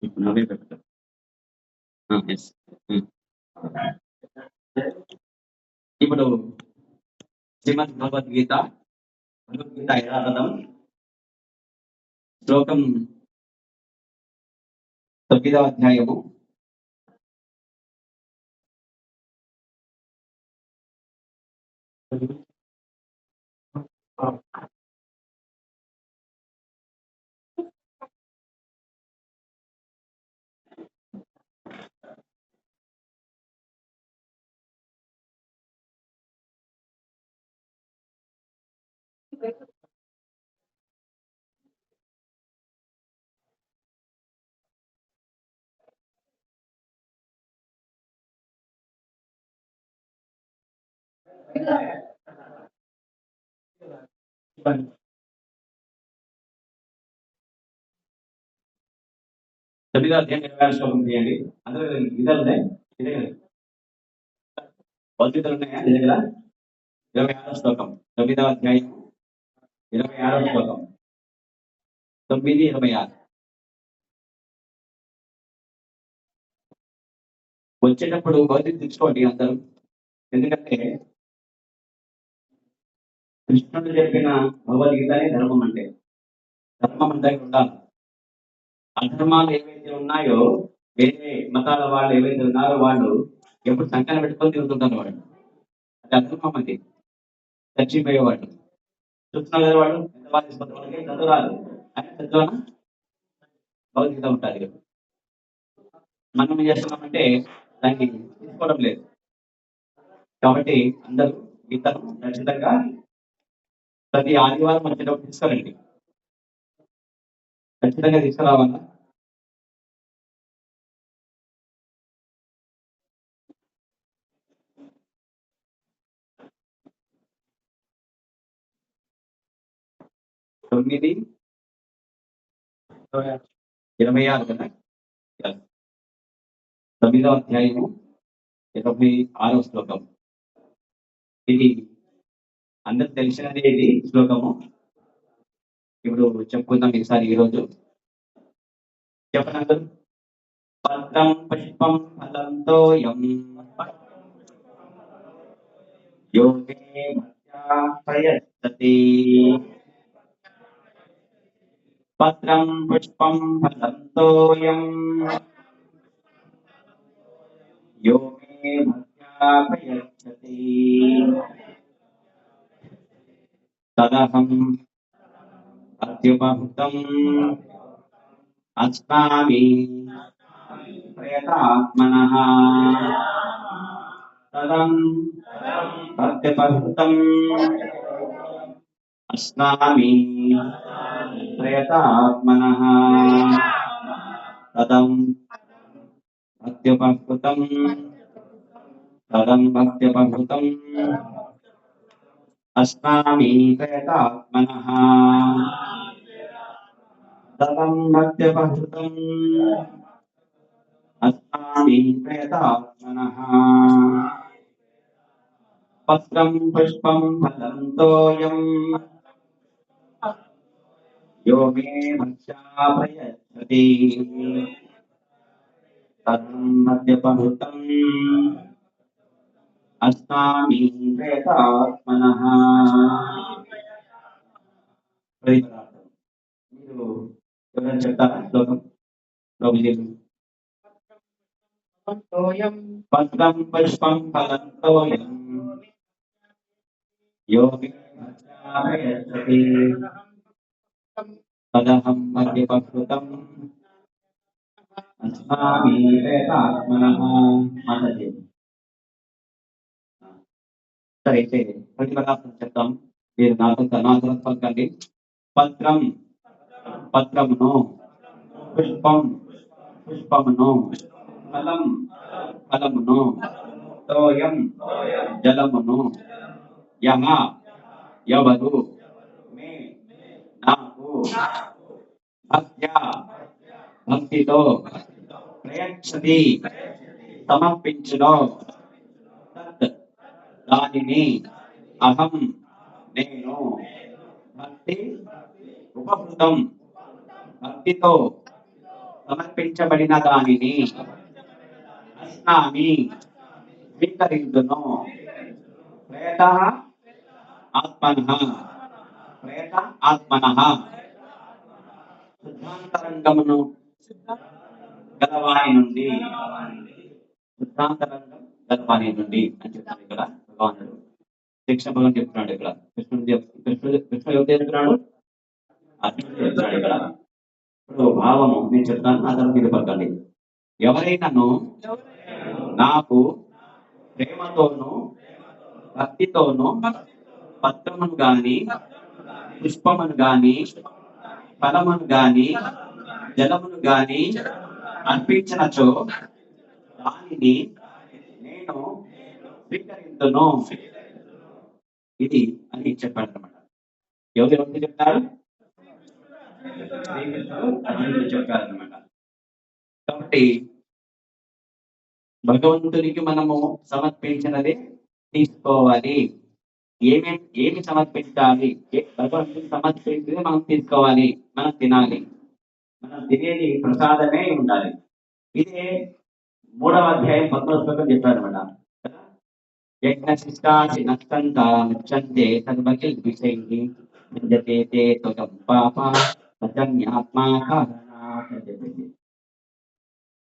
ఇప్పుడు నవే పెడతా. ఎస్. ఇప్పుడు శ్రీమద్ భగవద్గీత భగవద్గీత యథాతథం శ్లోకం 9వ అధ్యాయము శ్లోకం తీయండి. అందరూ విధాలు ఉన్నాయి భౌతికలు ఉన్నాయా నీ దగ్గర? 26వ శ్లోకం 9వ అధ్యాయం 26వ శ్లోకం 9:26. వచ్చేటప్పుడు భౌతిక తెచ్చుకోండి అందరూ. ఎందుకంటే కృష్ణుడు చెప్పిన భగవద్గీతనే ధర్మం అంటే. ధర్మం అంటే ఉండాలి. అధర్మాలు ఏవైతే ఉన్నాయో వేరే మతాల వాళ్ళు ఏవైతే ఉన్నారో వాళ్ళు ఎప్పుడు సంఖ్యలు పెట్టుకొని తిరుగుతుంటారు. వాళ్ళు అది అధర్మం. అది చచ్చిపోయేవాళ్ళు చూస్తున్నారు కదా. వాళ్ళు ఎంత బాగా తీసుకుంటారు. వాళ్ళకి చదువు రాదు అని చదువు భగవద్గీత ఉంటుంది. మనం ఏం చేస్తున్నామంటే దాన్ని తీసుకోవడం లేదు. కాబట్టి అందరూ గీతను ఖచ్చితంగా ప్రతి ఆదివారం వచ్చేటప్పుడు తీసుకురండి. ఖచ్చితంగా తీసుకురావాలా. తొమ్మిది 26 కదా. 9వ అధ్యాయము 26వ శ్లోకం. ఇది అందరికి తెలిసినది. ఇది శ్లోకము ఇప్పుడు చెప్పుకుందాం ఈసారి. ఈరోజు చెప్పండి. పత్రం పుష్పం ఫలంతో యోగే ప్రయచ్చతి. పత్రం పుష్పం ఫలంతో యోగే ప్రయచ్చతి తదహం అత్యుపహృతం అస్నామి ప్రయతాత్మనః. తదం అత్యుపహృతం అస్నామి ప్రయతాత్మనః. తదం అత్యుపహృతం అస్నామి ప్రయతాత్మనః. తదం అత్యుపహృతం అస్నామి ప్రయతాత్మనః. పత్రం పుష్పం ఫలంతో యోగే భక్త్యా ప్రయచ్చతి. తదం అత్యుపహృతం అస్నామి ప్రయతాత్మనః. మీరు ఎవరైనా చెప్తారా శ్లోకం? పత్రం పుష్పం ఫలంతో యోగే భక్త్యా ప్రయచ్చతి. తదహం అత్యుపహృతం అస్నామి ప్రయతాత్మనః. సరే అయితే ప్రతిపదార్థం చెప్తాం. మీరు నాతో పలకండి. పత్రం పత్రమును, పుష్పం పుష్పమును, ఫలం ఫలమును, తోయం జలమును, యమ ఎవరు, మే నాకు, భక్త్యా భక్తితో, ప్రయచ్చతి సమర్పించును, తత్ దానిని, అహం నేను, భక్తి ఉపహృతం భక్తితో, సమర్పించబడిన దానిని అస్నామి స్వీకరించును. ప్రేత ఆత్మన ప్రేత ఆత్మన శుద్ధాంతరంగమును గలవాని నుండి శుద్ధాంతరంగం గలవాని నుండి అని చెప్తాడు ఇక్కడ భగవానుడు. శిక్ష భగవాన్ చెప్తున్నాడు ఇక్కడ. కృష్ణుడు ఎవరు చెప్తున్నాడు? అర్జునుడు చెప్తున్నాడు ఇక్కడ. ఇప్పుడు భావము నేను చెప్తాను, నా తర్వాత మీరు పలకండి. ఎవరైనాను నాకు ప్రేమతోను భక్తితోను పత్రమును గాని పుష్పమును గాని ఫలమును గాని జలమును గాని అర్పించినచో దానిని నేను స్వీకరించును. ఇది అని చెప్పాడు అనమాట. ఎవరు చెప్తారు? చెప్పారనమాట. కాబట్టి భగవంతునికి మనము సమర్పించినది తీసుకోవాలి. ఏమి సమర్పించాలి? భగవంతుని సమర్పించింది మనం తీసుకోవాలి, మనం తినాలి. మనం తినేది ప్రసాదమే ఉండాలి. ఇదే 3వ అధ్యాయం 19వ శ్లోకం చెప్పారనమాట. యజ్ఞశిష్టాసి నష్టంత నచ్చంతే సర్వకిల్ విషయి నిజతే తే త్వగం పాప సజన్యాత్మా కారణాత్ అని చెప్పేసి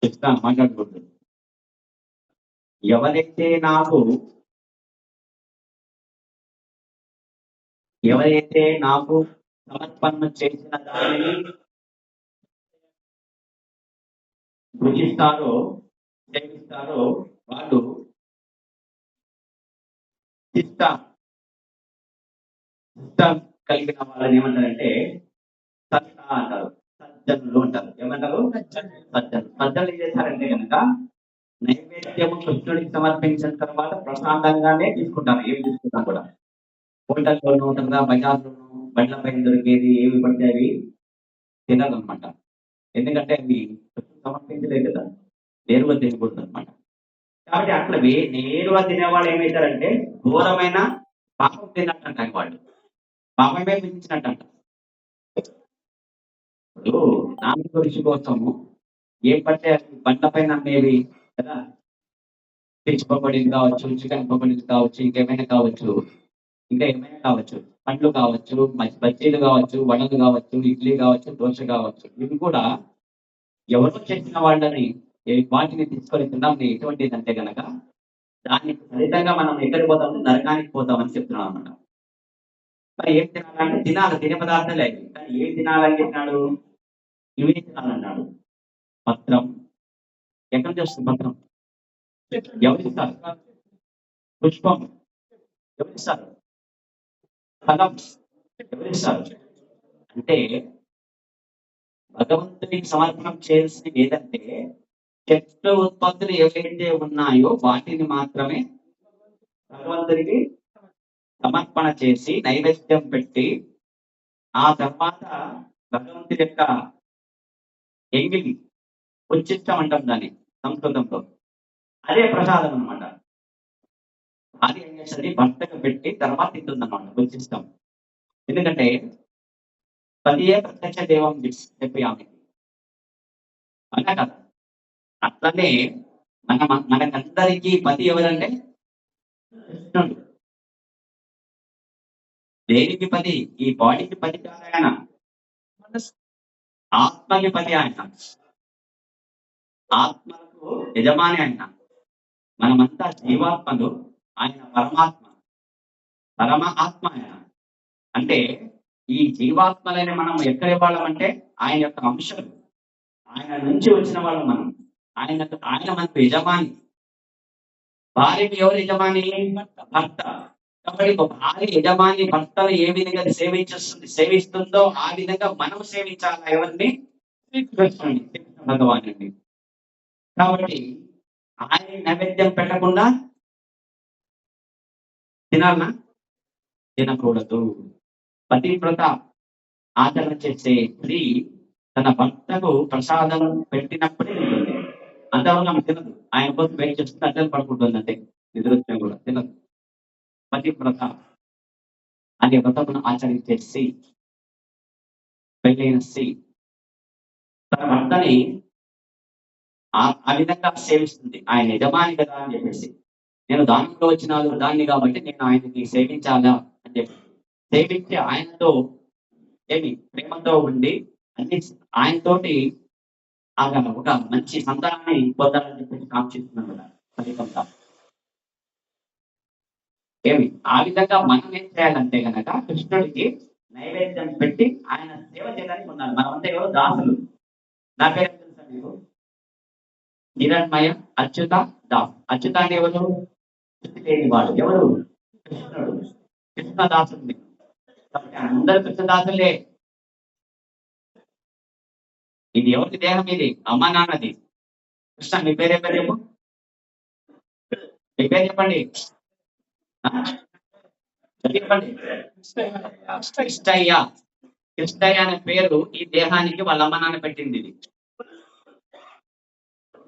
చెప్తాను, మాట్లాడుకుంటుంది. ఎవరైతే నాకు సమర్పణ చేసిన దానిని భుజిస్తారో సేవిస్తారో వాళ్ళు ఇష్టం కలిగిన వాళ్ళని ఏమంటారంటే సత్త అంటారు, సజ్జనులు అంటారు. ఏమంటారు? సజ్జనులు ఏం చేశారంటే కనుక నైవేద్యము కృష్ణుడికి సమర్పించిన తర్వాత ప్రసాదంగానే తీసుకుంటారు. ఏమి తీసుకుంటాం కూడా హోటల్లోనూ తర్వాత బజార్లోనూ బండ్ల పైన దొరికేది ఏమి పడితే అవి తినదు అనమాట. ఎందుకంటే అవి సమర్పించలేదు కదా, నేరుగా తినకూడదు అనమాట. కాబట్టి అట్లా నేరుగా తినేవాళ్ళు ఏమవుతారంటే ఘోరమైన పాపం తిన్నట్టంట. వాళ్ళు పాపమే మించినట్టంట. ఇప్పుడు నాలుగు రుచి కోసము ఏం పడితే బండ్ల పైన అమ్మేవి కదా, ఫిష్ పకోడీలు కావచ్చు, చికెన్ పకోడీలు కావచ్చు, ఇంకేమైనా కావచ్చు, ఇంకా ఏమైనా కావచ్చు, పండ్లు కావచ్చు, బజ్జీలు కావచ్చు, వడలు కావచ్చు, ఇడ్లీ కావచ్చు, దోశ కావచ్చు, ఇవి కూడా ఎవరో చేసిన వాళ్ళని వాటిని తీసుకొని తిన్నాం. ఎటువంటిది అంటే కనుక దాన్ని ఫలితంగా మనం ఎక్కడికి పోతామంటే నరకానికి పోతామని చెప్తున్నాం అన్నమాట. మరి ఏం తినాలంటే తినాలి, తినే పదార్థాలు అవి. కానీ ఏం తినాలని చెప్పినాడు? ఇవే తినాలన్నాడు. పత్రం ఎక్కడ చేస్తుంది? పత్రం ఎవరిస్తారు? పుష్పం ఎవరిస్తారు? ఫలం ఎవరిస్తారు? అంటే భగవంతునికి సమర్పణం చేయాల్సింది ఏదంటే చెట్ల ఉత్పత్తులు ఏవైతే ఉన్నాయో వాటిని మాత్రమే భగవంతునికి సమర్పణ చేసి నైవేద్యం పెట్టి ఆ తర్వాత భగవంతుడి యొక్క ఎంగిలి ఉచ్చిష్టం అంటాం దాన్ని సంస్కృతంలో. అదే ప్రసాదం అనమాట. అది ఏం చేస్తుంది? భర్తకు పెట్టి తర్వాత తింటుందన్నమాట ఉచ్చిష్టం. ఎందుకంటే పదియే ప్రత్యక్ష దేవం చెప్పి ఆమె అలా కదా. అట్లనే మనకందరికీ పతి ఎవరంటే కృష్ణుడు. దేనికి పది? ఈ బాడీకి పది కాదు ఆయన, ఆత్మకి పది ఆయన. ఆత్మలకు యజమాని ఆయన. మనమంతా జీవాత్మలు, ఆయన పరమ ఆత్మ ఆయన. అంటే ఈ జీవాత్మలని మనం ఎక్కడ ఇవ్వాలంటే ఆయన యొక్క అంశాలు, ఆయన నుంచి వచ్చిన వాళ్ళం మనం. ఆయన మనకు యజమాని. భార్యకి ఎవరు యజమాని? భర్త. కాబట్టి ఒక భార్య యజమాని భర్తను ఏ విధంగా సేవిస్తుందో ఆ విధంగా మనం సేవించాలి. ఎవరిని? శ్రీకృష్ణుని, భగవానుడిని. కాబట్టి ఆయన నైవేద్యం పెట్టకుండా తినాలనా? తినకూడదు. పతివ్రత ఆచరణ చేసే స్త్రీ తన భర్తకు ప్రసాదం పెట్టినప్పుడే ఉంటుంది. అంతవరకు ఆమె తినదు. ఆయన కోసం వెయిట్ చేస్తుంది, అడ్డం పడుకుంటుంది. అంటే నిద్రొచ్చినా కూడా తినదు. పతివ్రత అనే వ్రతమును ఆచరించే స్త్రీ, పెళ్ళైన స్త్రీ తన భర్తని ఆ విధంగా సేవిస్తుంది. ఆయన యజమాని కదా అని చెప్పేసి. నేను దానంలో వచ్చిన దాన్ని కాబట్టి నేను ఆయనకి సేవించాలా అని చెప్పి సేవించి ఆయనతో ప్రేమతో ఉండి అన్ని ఆయనతోటి ఒక మంచి సంతానాన్ని పొందాలని చెప్పేసి కాంక్షిస్తున్నాను కదా ఫలితంగా. ఆ విధంగా మనం ఏం చేయాలంటే గనక కృష్ణుడికి నైవేద్యం పెట్టి ఆయన సేవ చేయడానికి ఉన్నారు. మనమంతా ఎవరు దాసులు. నా పేరు తెలుసా మీకు? హిరణ్మయ అచ్యుత దాస్. అచ్యుత అంటే ఎవరు? లేని వాడు ఎవరు? కృష్ణుడు. కృష్ణదాసుడు. కాబట్టి అందరు కృష్ణదాసులే. ఇది ఎవరికి దేహం? ఇది అమ్మ నాన్నది. కృష్ణ మీ పేరు చెప్పారు చెప్పు. మీ పేరు చెప్పండి. చెప్పండి. కృష్ణయ్య. కృష్ణయ్య అనే పేరు ఈ దేహానికి వాళ్ళ అమ్మ నాన్న పెట్టింది. ఇది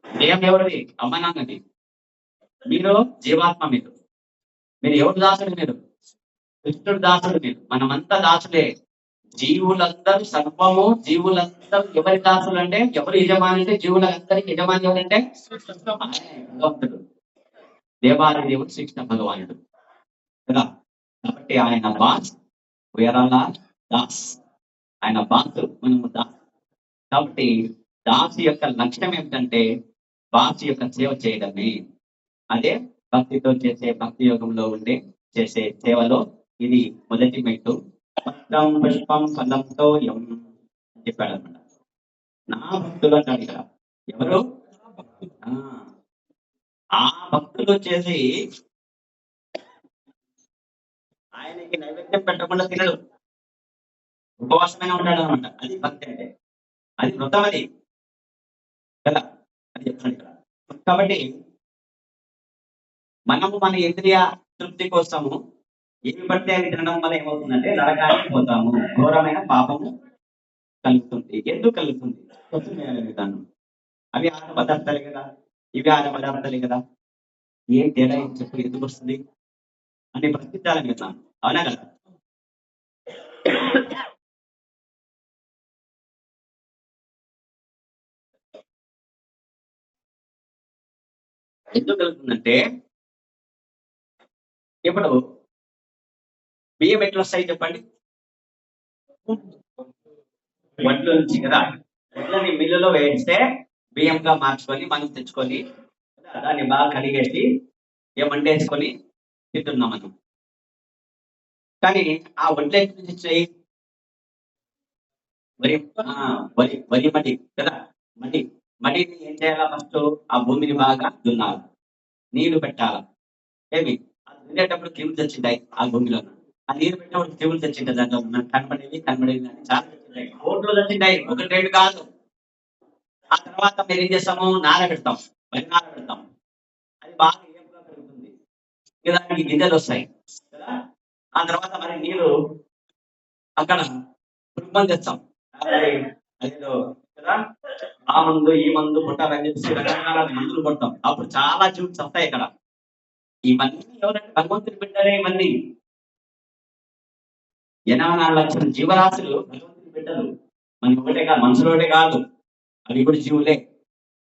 దేహం ఎవరిది? అమ్మ నాన్నది. మీరు జీవాత్మ. మీరు ఎవరు దాసుడు? మీరు కృష్ణుడు దాసుడు. మీరు మనమంతా దాసులే. జీవులందరూ సర్వము జీవులందరూ ఎవరి దాసులు అంటే ఎవరు యజమాని అంటే జీవులందరికీ యజమాని ఎవరంటే భగవంతుడు. దేవాది దేవుడు శ్రీకృష్ణ భగవానుడు కదా. కాబట్టి ఆయన బాస్, వేరాల దాస్. ఆయన బాస్, మనము దాస్. కాబట్టి దాసు యొక్క లక్ష్యం ఏమిటంటే బాసు యొక్క సేవ చేయడమే. అదే భక్తితో చేసే భక్తి యోగంలో ఉండే చేసే సేవలో ఇది మొదటి మెట్టు. పత్రం పుష్పం ఫలంతో ఎం అని చెప్పాడు అనమాట. నా భక్తులు అంటాడు ఇక్కడ. ఎవరు? ఆ భక్తులు వచ్చేసి ఆయనకి నైవేద్యం పెట్టకుండా తినడు. ఉపవాసమైన ఉంటాడు అనమాట. అది భక్తి అంటే. అది వృతం అది కదా. అది చెప్తాడు ఇక్కడ. కాబట్టి మనము మన ఇంద్రియ తృప్తి కోసము ఏమి పడితే అవి తినడం వల్ల ఏమవుతుందంటే నరకానికి పోతాము. ఘోరమైన పాపము కలుగుతుంది. ఎందుకు కలుగుతుంది? విధానం. అవి ఆహార పదార్థాలే కదా, ఇవి ఆహార పదార్థాలే కదా. ఏం తేడా చెప్పు, ఎందుకు వస్తుంది అని ప్రశ్నించాలని విధానం. అవునా కదా? ఎందుకు కలుగుతుందంటే ఇప్పుడు బియ్యం ఎట్లా వస్తాయి చెప్పండి? వడ్ల నుంచి కదా. వడ్లని మిల్లులో వేస్తే బియ్యంగా మార్చుకొని మనం తెచ్చుకొని దాన్ని బాగా కడిగేసి వండేసుకొని తింటున్నాం మనం. కానీ ఆ వడ్లు ఎక్కడి నుంచి వచ్చాయి? వరి మడి కదా. మడిని ఏం చేయాలా? ఫస్ట్ ఆ భూమిని బాగా దున్నాలి, నీళ్లు పెట్టాలి. అది దున్నేటప్పుడు క్రిములు తెచ్చింటాయి ఆ భూమిలో. ఆ నీరు పెట్టినప్పుడు క్రిములు తెచ్చింటాయి. దాంట్లో కనబడేవి అని చాలా తెచ్చింటాయి. కోట్లు తెచ్చింటాయి, ఒకటి రెండు కాదు. ఆ తర్వాత మేము ఏం చేస్తాము? నానబెడతాం, వరి నానబెడతాం. అది బాగా ఏపుగా పెరుగుతుంది. ఇక దానికి గింజలు వస్తాయి కదా. ఆ తర్వాత మరి నీరు అక్కడ పురుగుమని తెస్తాం. అదేదో కదా, ఆ మందు ఈ మందు కొట్టాలని చెప్పి రకరకాల మందులు కొడతాం. అప్పుడు చాలా జీవులు వస్తాయి ఇక్కడ. ఇవన్నీ ఎవరంటే భగవంతుని బిడ్డలే. ఇవన్నీ 84 లక్షల జీవరాశులు భగవంతుని బిడ్డలు. మనకి ఒకటే కాదు, మనుషులు ఒకటే కాదు, అవి కూడా జీవులే.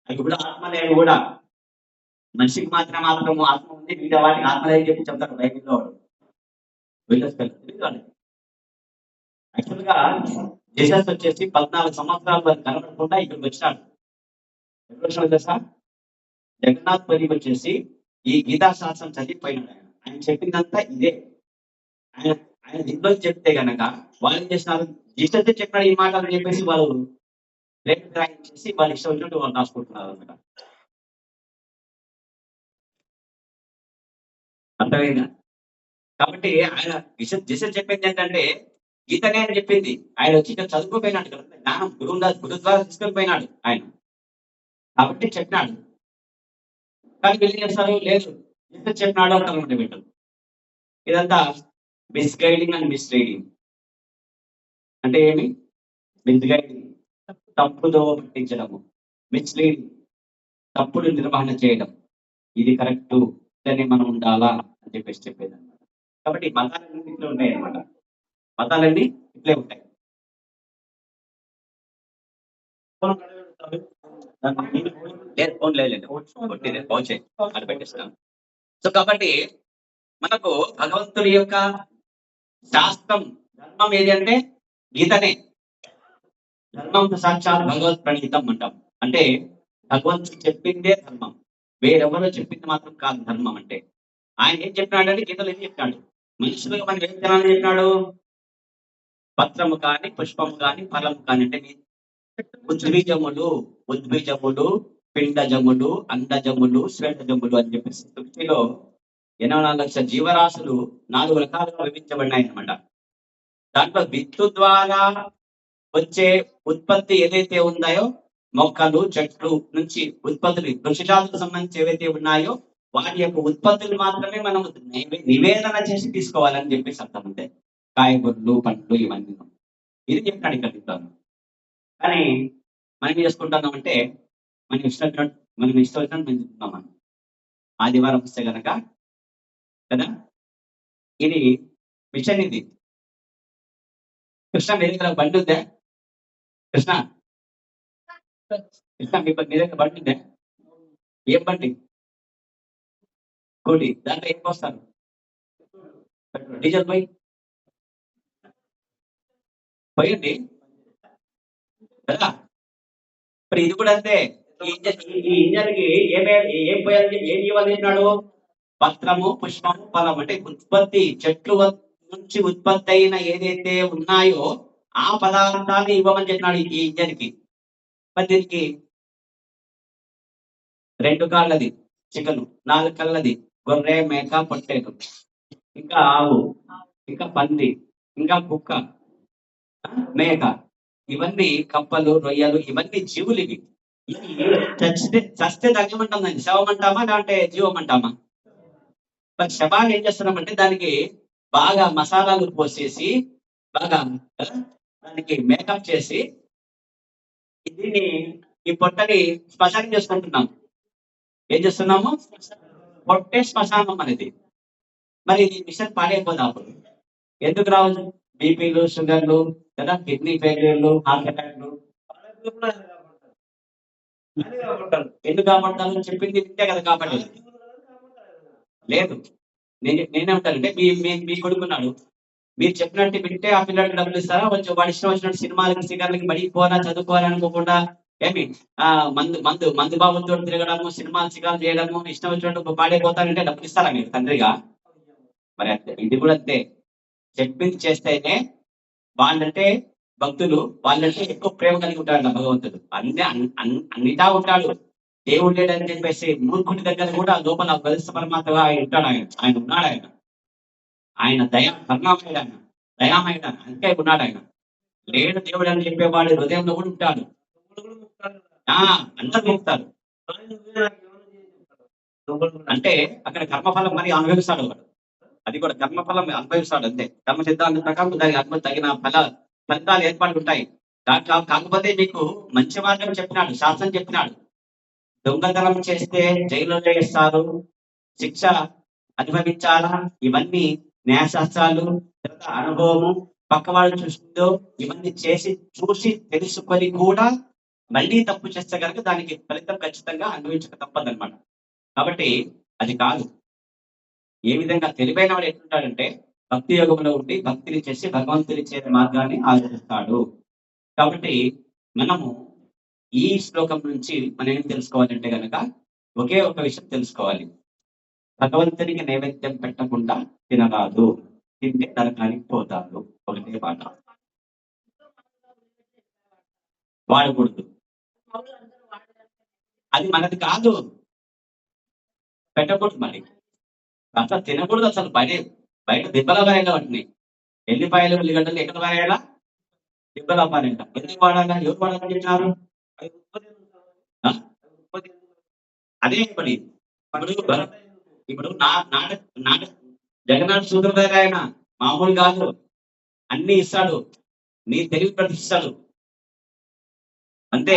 అవి కూడా ఆత్మలే. అవి కూడా మనిషికి మాత్రం ఆత్మ ఉంది, మిగతా వాటికి ఆత్మలే అని చెప్పి చెప్తారు బైబిల్లో. యాక్చువల్ గా జీసస్ వచ్చేసి 14 సంవత్సరాల వరకు కనబడకుండా ఇక్కడికి వచ్చినాడు. ఎప్పుడు వచ్చినాడు తెలుసా? జగన్నాథ్ పల్లికి వచ్చేసి ఈ గీతా శాస్త్రం చదివిపోయినాడు. ఆయన చెప్పిందంతా ఇదే. ఆయన దీంట్లో చెప్తే గనక వాళ్ళు ఏం చేసినారు? జీసస్ చెప్పాడు ఈ మాటలు చెప్పేసి వాళ్ళు రేపు చేసి వాళ్ళు ఇష్టం వచ్చినట్టు వాళ్ళు రాసుకుంటున్నారు అనమాట. అర్థమైందా? కాబట్టి ఆయన జీసస్ చెప్పింది ఏంటంటే గీతనే అని చెప్పింది. ఆయన వచ్చి ఇక్కడ చదువుకోపోయినాడు కదా, జ్ఞానం గురువు ద్వారా తీసుకొని పోయినాడు ఆయన. కాబట్టి చెప్పినాడు. కానీ వీళ్ళు చేస్తారు, లేదు జీసస్ చెప్పినాడు అంటారు వీళ్ళు. ఇదంతా మిస్గైడింగ్ అండ్ మిస్లీడింగ్. అంటే ఏమి? మిస్గైడింగ్, తప్పుదో పట్టించడము. మిస్లీడింగ్, తప్పుడు నిర్వహణ చేయడం. ఇది కరెక్ట్, ఇట్లనే మనం ఉండాలా అని చెప్పేసి చెప్పేది అనమాట. కాబట్టి మతాలన్నీ ఇట్లా ఉంటాయి అనమాట. మతాలన్నీ ఇట్లే ఉంటాయి. లేదు ఫోన్ లేదు కొట్టిదే పౌచ్ అక్కడ పెట్టేస్తాను. సో కాబట్టి మనకు భగవంతుడి యొక్క శాస్త్రం ధర్మం ఏది అంటే గీతనే. ధర్మం సాక్షాత్ భగవత్ ప్రణీతం అంటాం. అంటే భగవంతుడు చెప్పిందే ధర్మం, వేరెవరో చెప్పింది మాత్రం కాదు ధర్మం అంటే. ఆయన ఏం చెప్పినాడంటే గీతలు ఏం చెప్పినాడు, మనుషులుగా మనం ఏం తినాలని చెప్పినాడు, పత్రము కానీ పుష్పము కానీ ఫలము కానీ అంటే ఉద్బీజములు పిండజములు అండజములు శ్వేతజములు అని చెప్పేసి సృష్టిలో 84 లక్షల జీవరాశులు 4 రకాలుగా విభజించబడినాయి అనమాట. దాంట్లో విత్తు ద్వారా వచ్చే ఉత్పత్తి ఏదైతే ఉందాయో, మొక్కలు చెట్లు నుంచి ఉత్పత్తులు వృక్షజాతులకు సంబంధించి ఏవైతే ఉన్నాయో వాటి యొక్క ఉత్పత్తులు మాత్రమే మనం నివేదన చేసి తీసుకోవాలని చెప్పేసి అర్థం అంతే. కాయగూరలు పండ్లు ఇవన్నీ ఇది చెప్పినాడు ఇక్కడ చెప్తాను. కానీ మనం చేసుకుంటున్నామంటే మనం ఇష్టం వచ్చినట్టు మేము చెప్తున్నాం. ఆదివారం వస్తే కనుక కదా ఇది మిషన్, ఇది కృష్ణ మీ దగ్గర బండి ఉందా, కృష్ణ మీ దగ్గర బండి ఉందా, ఏం బండి, స్కూటీ, దాంట్లో ఏం పోస్తారు, డీజిల్ పోయండి కదా. మరి ఇది కూడా అంతే, ఈ ఇంజన్ కి ఏం పోయాలని ఏం ఇవ్వాలి అన్నాడు, పత్రము పుష్పము ఫలం అంటే ఉత్పత్తి, చెట్లు నుంచి ఉత్పత్తి అయిన ఏదైతే ఉన్నాయో ఆ పదార్థాన్ని ఇవ్వమని చెప్పినాడు ఈ ఇంజన్ కి. మరి దీనికి 2 కాళ్ళది చికెన్, 4 కళ్ళది గొర్రె మేక పొట్టేలు, ఇంకా ఆవు, ఇంకా పంది, ఇంకా కుక్క, మేక, ఇవన్నీ కప్పలు రొయ్యలు ఇవన్నీ జీవులు. ఇవి చస్తే తగ్గమంటాం, శవం అంటామా లేదంటే జీవం అంటామా. మరి శవాన్ని ఏం చేస్తున్నామంటే దానికి బాగా మసాలాలు పోసేసి బాగా దానికి మేకప్ చేసి దీన్ని ఈ పొట్టని శ్మశానం చేసుకుంటున్నాం. ఏం చేస్తున్నాము, పొట్టే శ్మశానం అనేది. మరి ఇది మిషన్ పాడైపోదా అప్పుడు, ఎందుకు రావచ్చు బీపీలు షుగర్లు కదా, కిడ్నీ ఫెయిల్యూర్లు, హార్ట్ అటాక్లు ఎందుకు కాపాడతాను చెప్పింది వింటే కదా కాబట్టి. లేదు నేనే ఉంటానంటే మీ కొడుకున్నాడు, మీరు చెప్పినట్టు వింటే ఆ పిల్లలకి డబ్బులు ఇస్తారా, కొంచెం వాడి ఇష్టం వచ్చినట్టు సినిమాలకి సిగర్లకి బడికి పోనా చదువుకోవాలని అనుకోకుండా ఏమి మందు బాబులతో తిరగడము, సినిమాలు సిగాలు చేయడము, ఇష్టం వచ్చినట్టు పాడైపోతానంటే డబ్బులు ఇస్తారా మీరు తండ్రిగా. మరి అంతే ఇది కూడా అంతే, చెప్పింది చేస్తేనే వాళ్ళంటే భక్తులు, వాళ్ళంటే ఎక్కువ ప్రేమ కలిగి ఉంటాడు భగవంతుడు. అన్నిటా ఉంటాడు, దేవుడు లేడని చెప్పేసి మూర్ఖుడి దగ్గర కూడా లోపల బలిష్ట పరమాత్మగా ఆయన ఉంటాడు. ఆయన ఉన్నాడు, ఆయన కరుణామయుడు, ఆయన దయామయుడు, అంతే ఉన్నాడు. ఆయన లేడు దేవుడు అని చెప్పేవాడు హృదయంలో కూడా ఉంటాడు. అందరు మొక్కుతారు అంటే అక్కడ కర్మఫలం మరి అనుభవిస్తాడు వాడు, అది కూడా కర్మఫలం అనుభవిస్తాడు అంతే. కర్మ సిద్ధాంతం ప్రకారం దానికి తగిన ఫలితాలు ఏర్పాటు ఉంటాయి. కాకపోతే మీకు మంచి మార్గం చెప్పినాడు, శాస్త్రం చెప్పినాడు. దొంగతనం చేస్తే జైల్లో వేస్తారు, శిక్ష అనుభవించాలా, ఇవన్నీ న్యాయశాస్త్రాలు, అనుభవము, పక్కవాళ్ళు చూస్తుందో ఇవన్నీ చూసి తెలుసుకొని కూడా మళ్ళీ తప్పు చేస్తే కనుక దానికి ఫలితం ఖచ్చితంగా అనుభవించక తప్పదన్నమాట. కాబట్టి అది కాదు. ఏ విధంగా తెలివైన వాడు ఎట్లుంటాడంటే భక్తి యోగంలో ఉండి భక్తిని చేసి భగవంతుని చేసే మార్గాన్ని ఆలోచిస్తాడు. కాబట్టి మనము ఈ శ్లోకం నుంచి మనం ఏం తెలుసుకోవాలంటే కనుక ఒకే ఒక విషయం తెలుసుకోవాలి, భగవంతునికి నైవేద్యం పెట్టకుండా తినరాదు, తింటే నరకానికి పోతాడు. ఒకటే మాట, వాడకూడదు, అది మనది కాదు, పెట్టకూడదు. మరి అసలు తినకూడదు, అసలు బయట దిబ్బల పారేలా వాటిని, ఎల్లిపాయలు ఉల్లిగడ్డలు ఎక్కడ పారేయాలా, దిబ్బల పారేయాల. ఎందుకు వాడాలా, ఎవరు వాడాలని చెప్పినారు, అదే ఇప్పుడు జగన్నాథ్ సూత్రధారి, ఆయన మామూలు కాదు, అన్ని ఇస్తాడు, నీ తెలివి ప్రతిస్తాడు అంతే,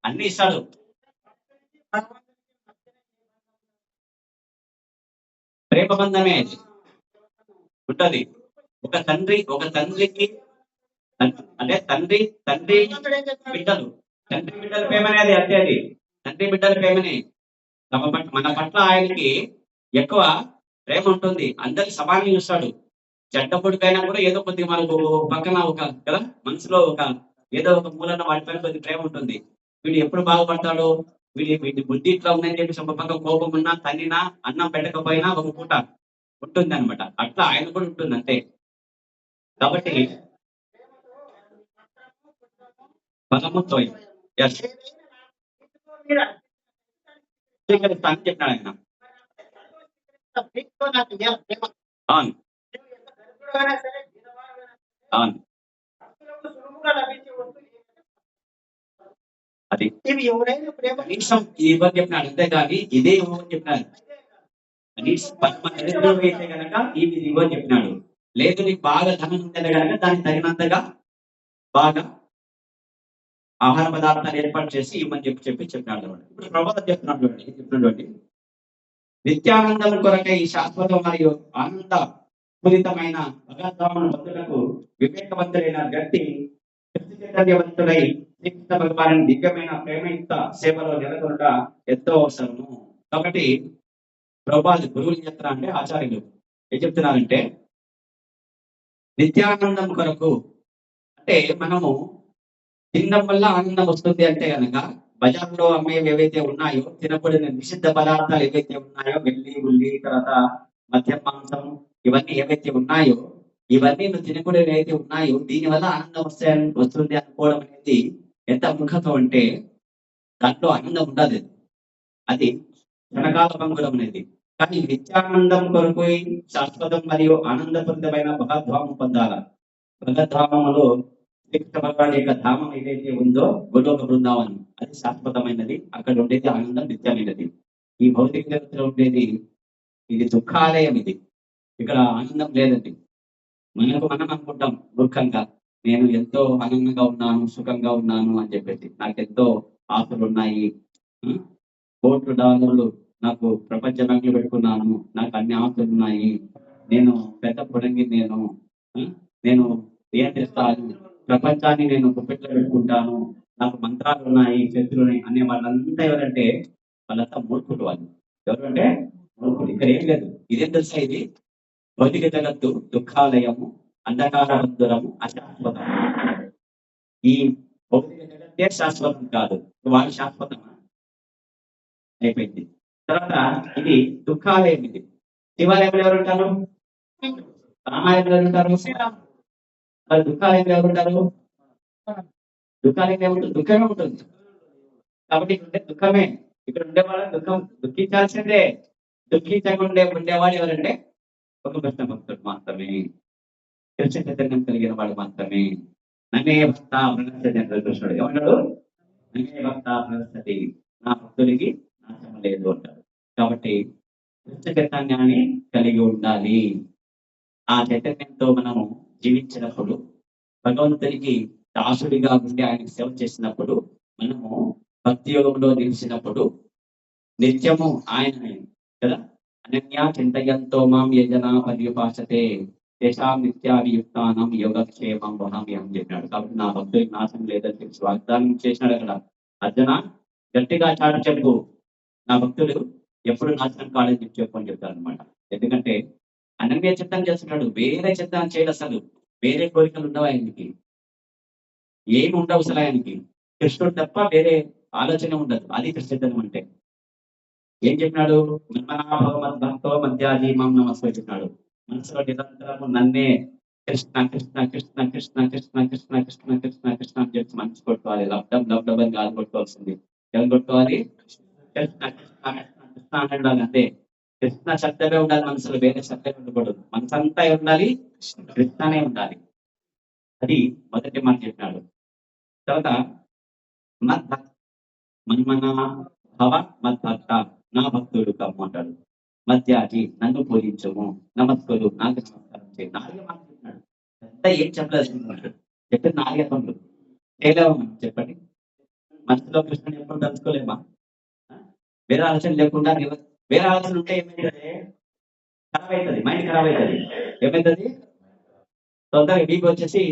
అన్ని ఇస్తాడు. ప్రేమ బంధమే ఉంటది. ఒక తండ్రికి అంటే తండ్రి బిడ్డలు తండ్రి బిడ్డల ప్రేమనే అది అంతే అది. తండ్రి బిడ్డల ప్రేమనే. మన పట్ల ఆయనకి ఎక్కువ ప్రేమ ఉంటుంది. అందరికి సమానంగా చూస్తాడు. చెడ్డ కొడుకైనా కూడా ఏదో కొద్దిగా మనకు పక్కన ఒక కదా మనసులో ఒక ఏదో ఒక మూలన వాటిపైన కొద్ది ప్రేమ ఉంటుంది. వీడు ఎప్పుడు బాగుపడతాడు, వీడి బుద్ధి ఇట్లా ఉందని చెప్పేసి ఒక పక్క కోపం ఉన్నా, తన్నినా, అన్నం పెట్టకపోయినా ఒక పూట ఉంటుంది అనమాట. అట్లా ఆయన కూడా ఉంటుంది అంతే. కాబట్టి బలముతో ఎస్ స్వీకరిస్తానని చెప్పినాడు ఆయన. అవును అవును అది ఇవి ఎవరైనా ప్రేమ కనీసం ఇవ్వని చెప్పినాడు అంతేగాని ఇదే ఇవ్వని చెప్పినాడు. కనీసం 10 మంది దరిద్రులు అయితే కనుక ఇది ఇవ్వని చెప్పినాడు. లేదు నీకు బాగా ధనం ఉంటే కనుక దానికి తగినంతగా బాగా ఆహార పదార్థాలు ఏర్పాటు చేసి ఇవ్వమని చెప్పినాడు. ఇప్పుడు ప్రభుత్వం చెప్తున్నాడు నిత్యానందం కొరకై ఈ శాశ్వత మరియు ఆనంద పూరితమైన భగవద్ధామను పొందుటకు వివేకవంతులైన వ్యక్తి చైతన్యవంతులై శ్రీకృష్ణ భగవాన్ దివ్యమైన ప్రేమయుక్త సేవలో నెలకొనట ఎంతో అవసరము. కాబట్టి ప్రభుపాద గురువులు ఏం చెప్తున్నారంటే, ఆచార్యులు ఏం చెప్తున్నారంటే నిత్యానందం కొరకు అంటే మనము తినడం వల్ల ఆనందం వస్తుంది అంటే కనుక బజార్లో అమ్మేవి ఏవైతే ఉన్నాయో తినకూడని నిషిద్ధ పదార్థాలు ఏవైతే ఉన్నాయో వెల్లి ఉల్లి తర్వాత మద్యం మాంసం ఇవన్నీ ఏవైతే ఉన్నాయో ఇవన్నీ నువ్వు తినకూడని ఏవైతే ఉన్నాయో దీనివల్ల ఆనందం వస్తుంది అనుకోవడం అనేది ఎంత ముఖతం అంటే దాంట్లో ఆనందం ఉండదు. అది క్షణకాల పంగులం అనేది. కానీ నిత్యానందం కొరకు శాశ్వతం మరియు ఆనందపూరితమైన భగవద్ధామం పొందాల. భగవద్ధామంలో శ్రీకృష్ణ భగవాన్ యొక్క ధామం ఏదైతే ఉందో గోలోక బృందావనం అది శాశ్వతమైనది. అక్కడ ఉండేది ఆనందం నిత్యమైనది. ఈ భౌతిక జగత్తులో ఉండేది ఇది దుఃఖాలయం. ఇది ఇక్కడ ఆనందం లేదండి. మనం అనుకుంటాం మూర్ఖంగా నేను ఎంతో ఆనందంగా ఉన్నాను, సుఖంగా ఉన్నాను అని చెప్పేసి, నాకు ఎంతో ఆశలు ఉన్నాయి, కోట్లు డాలర్లు నాకు ప్రపంచ బ్యాంకులు పెట్టుకున్నాను, నాకు అన్ని ఆశలు ఉన్నాయి, నేను పెద్ద పొడంగి, నేను నియంత్రిస్తాను, ప్రపంచాన్ని నేను గుప్పెట్లో పెట్టుకుంటాను, నాకు మంత్రాలు ఉన్నాయి, శక్తులు ఉన్నాయి అనే వాళ్ళంతా ఎవరంటే వాళ్ళంతా మూర్ఖుడు. వాళ్ళు ఎవరంటే మూర్ఖుడు. ఇక్కడ ఏం లేదు. ఇదేం తెలుసా? ఇది భౌతిక జగత్తు దుఃఖాలయము, అంధకార బంధురము, అశాశ్వతం. ఈ భౌతిక జగత్తే శాశ్వతం కాదు. వాళ్ళు శాశ్వతమా? అయిపోయింది. తర్వాత ఇది దుఃఖాలయం. ఇది శివాలయంలో ఎవరు ఉంటారు? రామాలయంలో ఎవరు ఉంటారు? మరి దుఃఖాలయంలో ఎవరు ఉంటారు? దుఃఖాలయంలో ఏముంటుంది? దుఃఖమే ఉంటుంది. కాబట్టి ఇక్కడ దుఃఖమే. ఇక్కడ ఉండేవాళ్ళ దుఃఖం దుఃఖించాల్సిందే. దుఃఖించకుండా ఉండేవాడు ఎవరంటే ఒక కృష్ణ భక్తుడు మాత్రమే, కృష్ణ చైతన్యం కలిగిన వాడు మాత్రమే. నన్నే భక్త ప్రదర్శన కృష్ణుడు ఏమన్నాడు? నన్నే భక్త ప్రదర్శతి, నా భక్తుడికి నాశనం లేదు అంటారు. కాబట్టి కృష్ణ చైతన్యాన్ని కలిగి ఉండాలి. ఆ చైతన్యంతో మనము జీవించినప్పుడు, భగవంతునికి దాసుడిగా ఉండి ఆయనకు సేవ చేసినప్పుడు, మనము భక్తి యోగంలో నిలిచినప్పుడు నిత్యము ఆయనని కదా అనన్యా చింతయంతో మాం యజన పర్యుపాసతే దేశాం నిత్యాభియుక్తానం యోగక్షేమం వహామి అని చెప్పినాడు. కాబట్టి నా భక్తుడికి నాశనం లేదని చెప్పి వాగ్దానం చేసినాడు. అక్కడ అర్జున గట్టిగా చాటు చెప్పు, నా భక్తుడు ఎప్పుడు నాశనం కాడని చెప్పు అని చెప్తారు అనమాట. ఎందుకంటే అనన్య చిత్తం చేస్తున్నాడు, వేరే చిత్తం చేయడు. అసలు వేరే కోరికలు ఉండవు ఆయనకి, ఏమి ఉండవు అసలు ఆయనకి. కృష్ణుడు తప్ప వేరే ఆలోచన ఉండదు. అది కృష్ణచైతన్యం అంటే. ఏం చెప్పినాడు? భక్తో మధ్యాజీమం నమస్కరి చెప్పినాడు. మనసులో నిరంతరము నన్నే కృష్ణ కృష్ణ కృష్ణ కృష్ణ కృష్ణ కృష్ణ కృష్ణ కృష్ణ కృష్ణ అని చెప్పి మనసు కొట్టుకోవాలి. లబ్డబ్ అని గాలి కొట్టుకోవాల్సింది. ఎవరు కొట్టుకోవాలి? కృష్ణ కృష్ణ కృష్ణ కృష్ణ అని ఉండాలి. అంతే. కృష్ణ శబ్దమే ఉండాలి మనసులో, వేరే శబ్దమే ఉండకూడదు. మనసు అంతా ఉండాలి, కృష్ణనే ఉండాలి. అది మొదటి మాట చెప్పినాడు. తర్వాత మన్మన భవ మద్భక్త, నా భక్తుడు కమ్మంటాడు. మధ్యాజి, నన్ను పూజించము. నమస్కరు, నాకు నమస్కారం చేయి. నాలుగే మాట చెప్పినాడు. అంతా ఏం చెప్పలేదు. చెప్పేది నాలుగే పనులు. చేయలేమా మనం? చెప్పండి. మనసులో కృష్ణుని ఎప్పుడు తలుచుకోలేమా? వేరే ఆలోచన లేకుండా వేరే ఆలోచన ఉంటే ఏమైతుంది? ఖరాబ్ అవుతుంది, మైండ్ ఖరాబ్ అవుతుంది. ఏమవుతుంది? తొందరగా బీపీ వచ్చేసి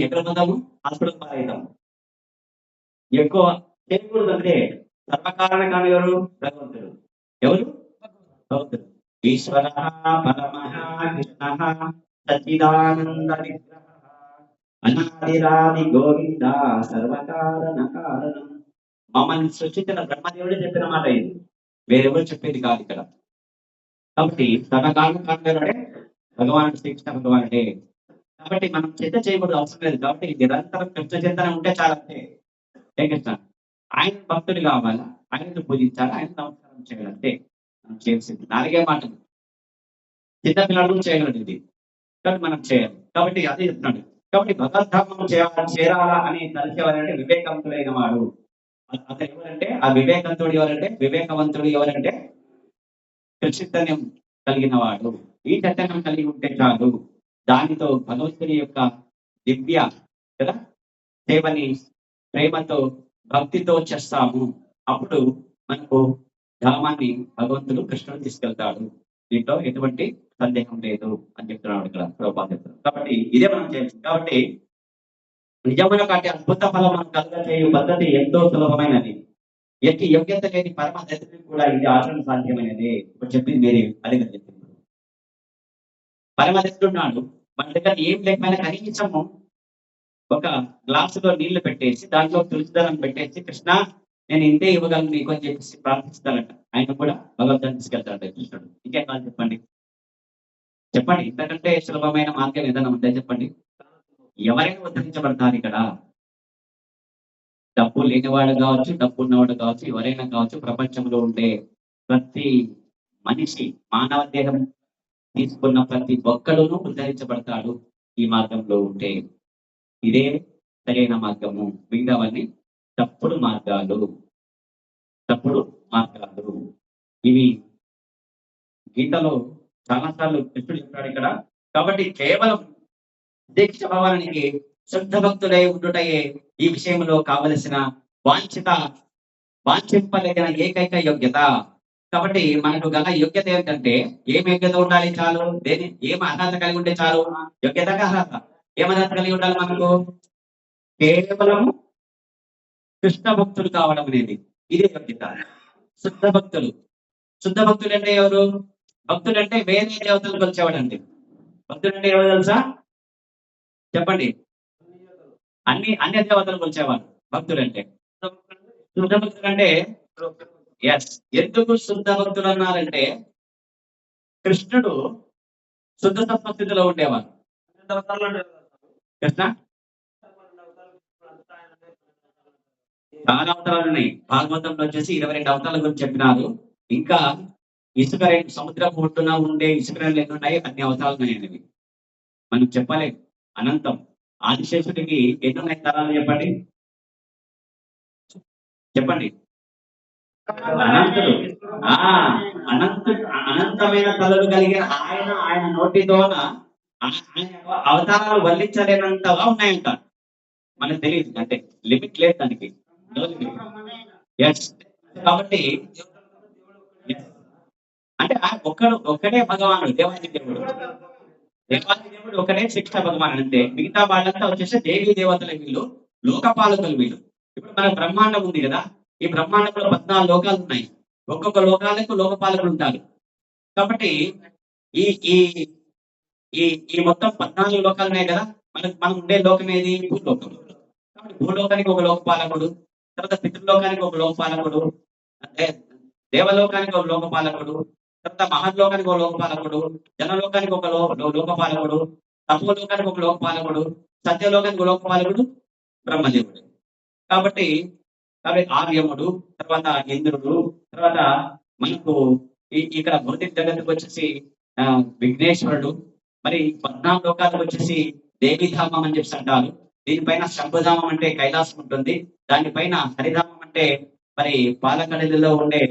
ఎక్కడ పోతాము? హాస్పిటల్ పాలవుతాము. ఎక్కువ చేయకూడదు అంటే సర్వకారణ కాని ఎవరు? భగవంతుడు. ఎవరు? భగవంతుడు. ఈశ్వర పరమః కృష్ణ సచ్చిదానంద విగ్రహ అనాదిరాది గోవింద సర్వకారణ కారణం. మమ్మల్ని సృష్టించిన బ్రహ్మదేవుడే చెప్పిన మాట ఇది, వేరెవరు చెప్పేది కాదు ఇక్కడ. కాబట్టి సర్వకారణ కారణుడే భగవానుడు, శ్రీకృష్ణ భగవానుడే. కాబట్టి మనం చింత చేయకూడదు, అవసరం లేదు. కాబట్టి నిరంతరం కృష్ణ చింతన ఉంటే చాలంటే ఏ కృష్ణ ఆయన భక్తులు కావాలా, ఆయనను పూజించాలి, ఆయన నమస్కారం చేయాలంటే మనం చేయాల్సింది 4 మాటలు. చిన్న పిల్లలు చేయగలడు ఇది, కాబట్టి మనం చేయాలి. కాబట్టి అదే చెప్తున్నాడు. కాబట్టి భగవద్ధామం చేరాలా అని తలచేవారంటే వివేకవంతుడైన వాడు. అతను ఎవరంటే ఆ వివేకవంతుడు ఎవరంటే వివేకవంతుడు ఎవరంటే కృషితన్యం కలిగిన వాడు. ఈ చట్టం కలిగి ఉంటే చాలు, దానితో భగవంతుని యొక్క దివ్య కదా సేవని ప్రేమతో భక్తితో చేస్తాము. అప్పుడు మనకు ధామాన్ని భగవంతుడు కృష్ణుడు తీసుకెళ్తాడు. దీంట్లో ఎటువంటి సందేహం లేదు అని చెప్తున్నాడు ఇక్కడ ప్రభుపాద చెప్తున్నాడు. కాబట్టి ఇదే మనం చేయాలి. కాబట్టి నిజమైన కాటి అద్భుత ఫలం మనం కలుగ చేయు పద్ధతి ఎంతో సులభమైనది. ఎట్టి యోగ్యత లేని పరమ దశకి కూడా ఇది ఆచరణ సాధ్యమైనది. ఇప్పుడు చెప్పింది మీరే అదే కదా చెప్పింది. పరమదశుడు ఉన్నాడు, మన దగ్గర ఏం లేకపోయినా కనీసము ఒక గ్లాసులో నీళ్లు పెట్టేసి దాంట్లో తులసిదళం పెట్టేసి కృష్ణ నేను ఇంతే ఇవ్వగలను నీకు అని చెప్పేసి ప్రార్థిస్తానంట. ఆయన కూడా భగవంతుని తీసుకెళ్తాడు కృష్ణుడు. ఇంకేం కాదు చెప్పండి, చెప్పండి. ఇంతకంటే సులభమైన మార్గం ఏదైనా ఉంటే చెప్పండి. ఎవరైనా ఉద్ధరించబడతారు ఇక్కడ. డబ్బు లేనివాడు కావచ్చు, డబ్బు ఉన్నవాడు కావచ్చు, ఎవరైనా కావచ్చు. ప్రపంచంలో ఉండే ప్రతి మనిషి మానవ దేహం తీసుకున్న ప్రతి ఒక్కడును ఉద్ధరించబడతాడు ఈ మార్గంలో ఉంటే. ఇదే సరైన మార్గము. మిగతావన్నీ తప్పుడు మార్గాలు, తప్పుడు మార్గాలు. ఇవి గీతలో చాలాసార్లు కృష్ణుడు చెప్పాడు ఇక్కడ. కాబట్టి కేవలం దీక్ష భవానికి శుద్ధ భక్తులై ఉండుటయే ఈ విషయంలో కావలసిన వాంఛింపలేని ఏకైక యోగ్యత. కాబట్టి మనకు గల యోగ్యత ఏంటంటే ఏం యోగ్యత ఉండాలి చాలు, ఏం అర్హత కలిగి ఉంటే చాలు. యోగ్యతగా అర్హత, ఏం అర్హత కలిగి ఉండాలి మనకు? కేవలం కృష్ణ భక్తులు కావడం అనేది ఇదే యోగ్యత. శుద్ధ భక్తులు. శుద్ధ భక్తులు అంటే ఎవరు? భక్తులు అంటే వేరే దేవతలు కొలిచేవాడండి. భక్తులు అంటే ఎవరు తెలుసా? చెప్పండి. అన్ని దేవతలు కొలిచేవాడు భక్తులు అంటే. శుద్ధ భక్తులు అంటే ఎస్. ఎందుకు శుద్ధ భక్తులు అన్నారంటే కృష్ణుడు శుద్ధ సత్వస్థితిలో ఉండేవాడు. కృష్ణ చాలా అవతారాలు ఉన్నాయి. భాగవతంలో వచ్చేసి 22 అవతారాల గురించి చెప్పినారు. ఇంకా ఇసుక సముద్రం ఒడ్డున ఉండే ఇసుక ఎన్ని ఉన్నాయి, అన్ని అవతారాలు ఉన్నాయండి. మనం చెప్పలేము, అనంతం. ఆదిశేషుడికి ఎన్ని ఉన్నాయి తరాలు చెప్పండి, చెప్పండి. అనంతుడు. అనంతమైన తలలు కలిగిన ఆయన నోటితోన అవతారాలు వల్లించలేనంతగా ఉన్నాయంట. మనకు తెలియదు, అంటే లిమిట్ లేదు దానికి. కాబట్టి అంటే ఒక్కడే భగవానుడు, దేవాది దేవుడు. దేవాది దేవుడు ఒకడే శిక్ష భగవాన్ అంటే. మిగతా వాళ్ళంతా వచ్చేసి దేవీ దేవతల వీళ్ళు, లోకపాలకులు వీళ్ళు. ఇప్పుడు మన బ్రహ్మాండం ఉంది కదా, ఈ బ్రహ్మాండంలో 14 లోకాలు ఉన్నాయి. ఒక్కొక్క లోకాలకు లోకపాలకులు ఉంటారు. కాబట్టి ఈ ఈ ఈ ఈ మొత్తం 14 లోకాలు ఉన్నాయి కదా. మనం ఉండే లోకం ఏది? భూలోకం. కాబట్టి భూలోకానికి ఒక లోకపాలకుడు, తర్వాత పితృలోకానికి ఒక లోకపాలకుడు, దేవలోకానికి ఒక లోకపాలకుడు, తర్వాత మహర్లోకానికి ఒక లోకపాలకుడు, జనలోకానికి ఒక లోకపాలకుడు, తపోలోకానికి ఒక లోకపాలకుడు, సత్యలోకానికి ఒక లోకపాలకుడు బ్రహ్మదేవుడు. కాబట్టి ఆర్యముడు, తర్వాత ఇంద్రుడు, తర్వాత మనకు ఇక్కడ భౌతిక జగత్తుకు వచ్చేసి విఘ్నేశ్వరుడు. మరి 14 లోకాలకు వచ్చేసి దేవీధామం అని చెప్పి అంటారు. దీనిపైన శంభుధామం అంటే కైలాసం ఉంటుంది. దానిపైన హరిధామం అంటే మరి పాలకడలిలో ఉండే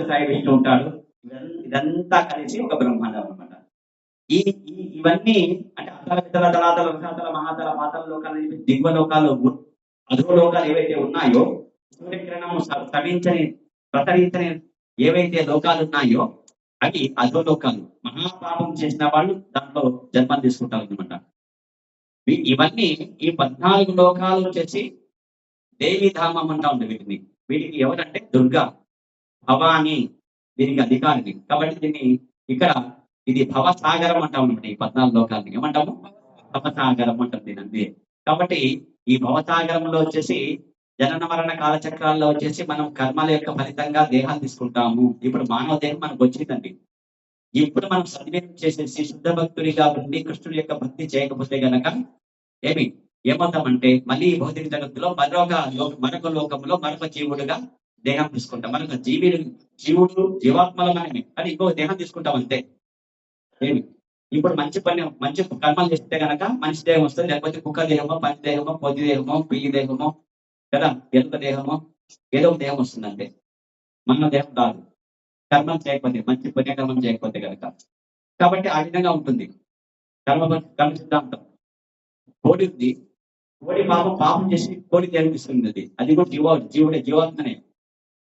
సాయి విష్ణు ఉంటాడు. ఇదంతా కలిసి ఒక బ్రహ్మాండం అనమాట. ఇవన్నీ అంటే అతల వితల దళాతల విషాతల మహాతల పాతల లోకాలు, దిగువ లోకాలు, అధో లోకాలు ఏవైతే ఉన్నాయో, సూర్యకిరణము ప్రసరించని ఏవైతే లోకాలు ఉన్నాయో అవి అధో లోకాలు. మహాపాపం చేసిన వాళ్ళు దాంట్లో జన్మ తీసుకుంటారు అనమాట. ఇవన్నీ ఈ 14 లోకాలు వచ్చేసి దేవి ధామం అంటా ఉంది వీటిని. వీటికి ఎవరంటే దుర్గా, భవాని దీనికి అధికారిని. కాబట్టి దీన్ని ఇక్కడ ఇది భవసాగరం అంటాం అనమాట. ఈ 14 లోకాలని ఏమంటాము? భవసాగరం అంటాం దీని అంతే. కాబట్టి ఈ భవసాగరంలో వచ్చేసి జనన మరణ కాలచక్రాల్లో వచ్చేసి మనం కర్మల యొక్క ఫలితంగా దేహాలు తీసుకుంటాము. ఇప్పుడు మానవ దేహం మనకు వచ్చిందండి. ఇప్పుడు మనం సద్వినియోగం చేసేసి శుద్ధ భక్తుడిగా ఉండి కృష్ణుడి యొక్క భక్తి చేయకపోతే గనక ఏమవుతామంటే మళ్ళీ ఈ భౌతిక జగత్తులో మరొక లోకంలో మరొక జీవుడుగా దేహం తీసుకుంటాం. మరొక జీవుడు జీవాత్మల మనమే కానీ ఇంకో దేహం తీసుకుంటాం అంతే. ఇప్పుడు మంచి కర్మలు చేస్తే గనక మనిషి దేహం వస్తుంది. లేకపోతే కుక్క దేహమో, పంది దేహమో, పొద్దు దేహమో, పిల్లి దేహమో కదా, ఎలుక దేహమో ఏదో ఒక దేహం వస్తుంది అంతే. మన దేహం కాదు కర్మం చేయకపోతే, మంచి పుణ్యకర్మం చేయకపోతే కనుక. కాబట్టి ఆ విధంగా ఉంటుంది కర్మ సిద్ధాంతం. కోడి ఉంది, కోడి పాపం చేసి కోడి జన్మిస్తుంది. అది కూడా జీవాత్మనే.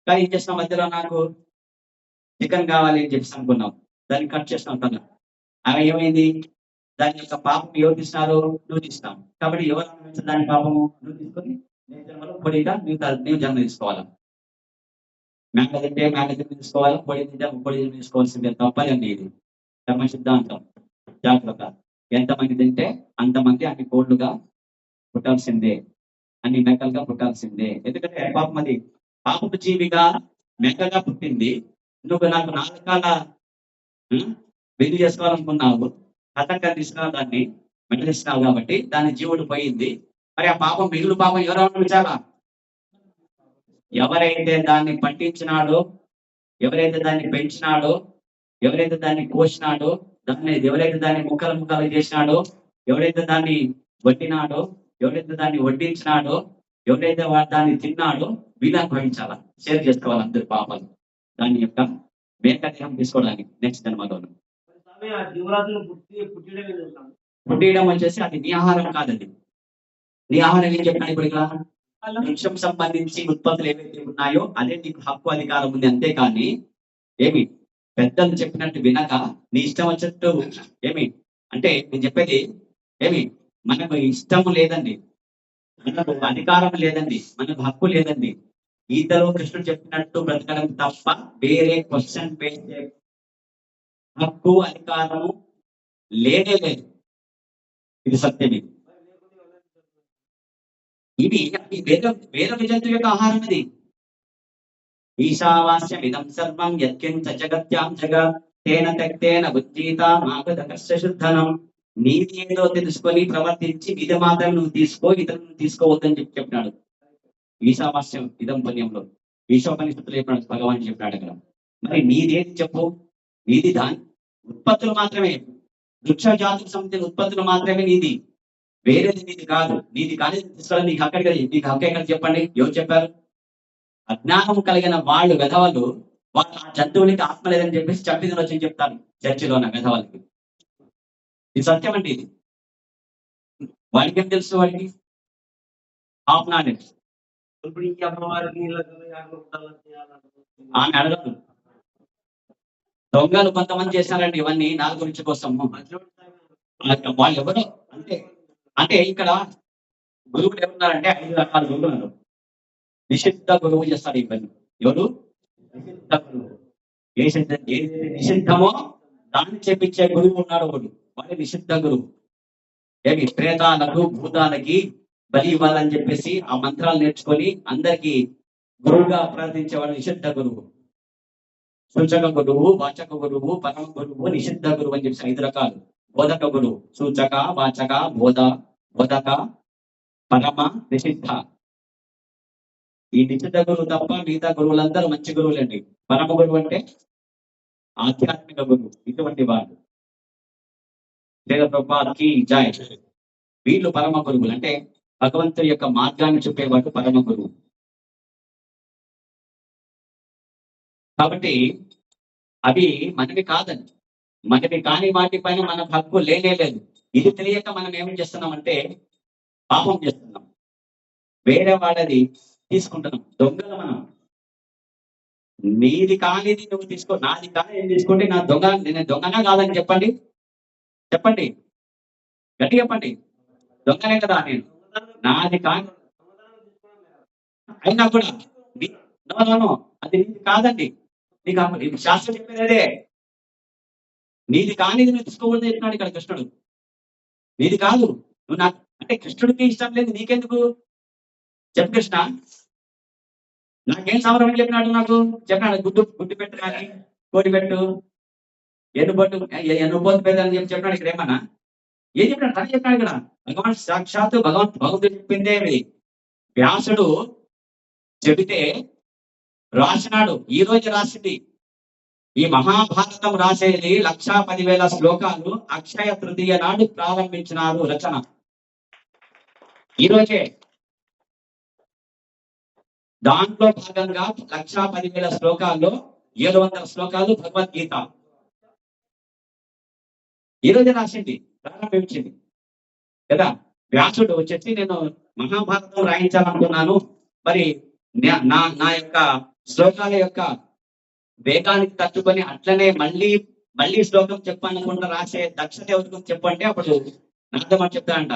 కానీ ఏం చేస్తాం, మధ్యలో నాకు చికెన్ కావాలి అని చెప్పేసి అనుకున్నాం, దాన్ని కట్ చేస్తాం కదా. అవి ఏమైంది, దాని యొక్క పాపం ఎవరు తీసినారు? నువ్వు తీసినావు. కాబట్టి ఎవరు అనుభవించిన దాని పాపము నువ్వు తీసుకొని కోడిగా నీవు జన్మ తీసుకోవాలా. మేక తింటే మేక జన్మ తీసుకోవాలి, కోడి తింటే కోడి జన్మ తీసుకోవాల్సిందే. తప్పదండి ఇది కర్మ సిద్ధాంతం. జాగ్రత్త. ఎంతమంది తింటే అంతమంది అన్ని కోళ్లుగా పుట్టాల్సిందే, అన్ని మేకలుగా పుట్టాల్సిందే. ఎందుకంటే పాపపు జీవిగా మేకగా పుట్టింది. నువ్వు నాకు 4 రకాల పెళ్లి చేసుకోవాలనుకున్నావు, హతంగా తీసుకున్నావు, దాన్ని మెడలిస్తున్నావు కాబట్టి దాని జీవుడు పోయింది. మరి ఆ పాపం మిగులు పాపం ఎవరు అనుభవించాలా? ఎవరైతే దాన్ని పట్టించినాడో, ఎవరైతే దాన్ని పెంచినాడో, ఎవరైతే దాన్ని కోసినాడో, ఎవరైతే దాన్ని ముక్కలు చేసినాడో, ఎవరైతే దాన్ని వడ్డినాడో, ఎవరైతే దాన్ని వడ్డించినాడో, ఎవరైతే దాన్ని తిన్నాడో వీళ్ళు అనుభవించాలా, షేర్ చేసుకోవాలి అందరు పాపాలు దాని యొక్క మేకదేహం తీసుకోవడానికి నెక్స్ట్ జన్మలోను. పుట్టియడం వచ్చేసి అది నీ ఆహారం కాదండి. నీ ఆహారం ఏం చెప్పాను ఇప్పుడు ఇక్కడ? వృక్షం సంబంధించి ఉత్పత్తులు ఏవైతే ఉన్నాయో అదే నీకు హక్కు అధికారం ఉంది. అంతేకాని పెద్దలు చెప్పినట్టు వినక నీ ఇష్టం వచ్చినట్టు అంటే నేను చెప్పేది మనకు ఇష్టం లేదండి, మనకు అధికారం లేదండి, మనకు హక్కు లేదండి. గీతలో కృష్ణుడు చెప్పినట్టు బ్రతకడం తప్ప వేరే క్వశ్చన్ వేసే హక్కు అధికారము లేనే లేదు. ఇది సత్యం. ఇది వేరొక జంతువు యొక్క ఆహారం. ఇది ఈశావాస్యం ఇదం సర్వం యత్కించ జగత్యాం జగత్ తేన తెక్తేన ఉజ్జీత మాగధకస్య శుద్ధనం. నీది ఏదో తెలుసుకొని ప్రవర్తించి ఇది మాత్రం నువ్వు తీసుకో, ఇతరులను తీసుకోవద్దని చెప్పినాడు ఈశావాస్యం ఇదం పుణ్యంలో. ఈశోపనిషత్తులు చెప్పినాడు, భగవాన్ చెప్పినాడు అక్కడ. మరి నీదేది చెప్పు? నీది దాని ఉత్పత్తులు మాత్రమే, వృక్ష జాతులకు సంబంధించిన ఉత్పత్తులు మాత్రమే నీది, వేరేది నీది కాదు. నీది కానీ తీసుకోవాలి. నీకు హక్కు ఎక్కడ చెప్పండి? ఎవరు చెప్పారు? అజ్ఞానం కలిగిన వాళ్ళు వెధవలు వాళ్ళు ఆ జంతువునికి ఆత్మ లేదని చెప్పేసి చంపిదని వచ్చి చెప్తారు చర్చిలో ఉన్న వెధవలకి. ఇది సత్యం అండి. ఇది వాడికి ఏం తెలుసు? వాడికి హాఫ్ నాలెడ్జ్. ఆమె అడగదు. దొంగలు కొంతమంది చేశారండి ఇవన్నీ నాలుగు గురించి కోసము. వాళ్ళు ఎవరు అంటే ఇక్కడ గురువులు ఏమన్నారంటే 5 రకాల గురువులు ఉన్నారు. నిషిద్ధ గురువు చేస్తారు ఈ పని. ఎవరు? నిషిద్ధ గురువు. ఏదైతే నిషిద్ధమో దాన్ని చెప్పించే గురువు ఉన్నాడు ఒకడు, వాడి నిషిద్ధ గురువు. ప్రేతాలకు భూతాలకి బలి ఇవ్వాలని చెప్పేసి ఆ మంత్రాలు నేర్చుకొని అందరికి గురువుగా ప్రార్థించేవాడు నిషిద్ధ గురువు. సూచక గురువు, వాచక గురువు, పరమ గురువు, నిషిద్ధ గురువు అని చెప్పేసి 5 రకాలు. బోధక గురువు సూచక, వాచక, బోధక, పరమ, నిషిద్ధ. ఈ నిషిద్ధ గురువు తప్ప మిగతా గురువులందరూ మంచి గురువులండి. పరమ గురువు అంటే ఆధ్యాత్మిక గురువు. ఇటువంటి వాడు ప్రభుపాద్కి జై. వీళ్ళు పరమ గురువులు. అంటే భగవంతుడి యొక్క మార్గాన్ని చెప్పేవాడు పరమ గురువు. కాబట్టి అవి మనవి కాదండి. మనవి కాని వాటిపైన మనకు హక్కు లేదు. ఇది తెలియక మనం ఏమి చేస్తున్నామంటే పాపం చేస్తున్నాం, వేరే వాళ్ళది తీసుకుంటున్నాం. దొంగలు మనం. నీది కానిది నువ్వు తీసుకో, నాది కానీ నేను తీసుకుంటే నేను దొంగనా కాదని చెప్పండి. గట్టి చెప్పండి. దొంగనే కదా నేను. నాది కాని అయినా కూడా నో నో నో, అది నీది కాదండి. నీకు శాస్త్రం చెప్పేది అదే. నీది కానిది నువ్వు తీసుకోకూడదు చెప్పినాడు ఇక్కడ కృష్ణుడు. నీది కాదు. నువ్వు నాకు అంటే కృష్ణుడికి ఇష్టం లేదు నీకెందుకు? చెప్పు కృష్ణ. నాకేం సంవరం చెప్పినాడు నాకు? చెప్పినాడు గుడ్డు గుడ్డు పెట్టు కానీ కోడి పెట్టు ఎన్నుబొట్టు ఎన్నుబోతు పెద్ద అని చెప్పినాడు ఇక్కడ ఏమన్నా? ఏం చెప్పినాడు? తనే చెప్పినాడు ఇక్కడ. భగవాన్ సాక్షాత్తు భగవంతుడు చెప్పిందే ఇది. వ్యాసుడు చెబితే రాసినాడు. ఈ రోజు రాసింది. ఈ మహాభారతం రాసేది 1,10,000 శ్లోకాలు అక్షయ తృతీయ నాడు ప్రారంభించినారు రచన. ఈ రోజే దాంట్లో భాగంగా 1,10,000 శ్లోకాల్లో 700 శ్లోకాలు భగవద్గీత ఈ రోజే రాసింది, ప్రారంభించింది కదా. వ్యాసుడు వచ్చేసి నేను మహాభారతం రాయించాలనుకున్నాను, మరి నా యొక్క శ్లోకాల యొక్క వేగానికి తట్టుకొని అట్లనే మళ్ళీ శ్లోకం చెప్పాలనుకుంటా రాసే దక్షత ఎవరికి చెప్పంటే అప్పుడు నార్థమని చెప్తాడంట.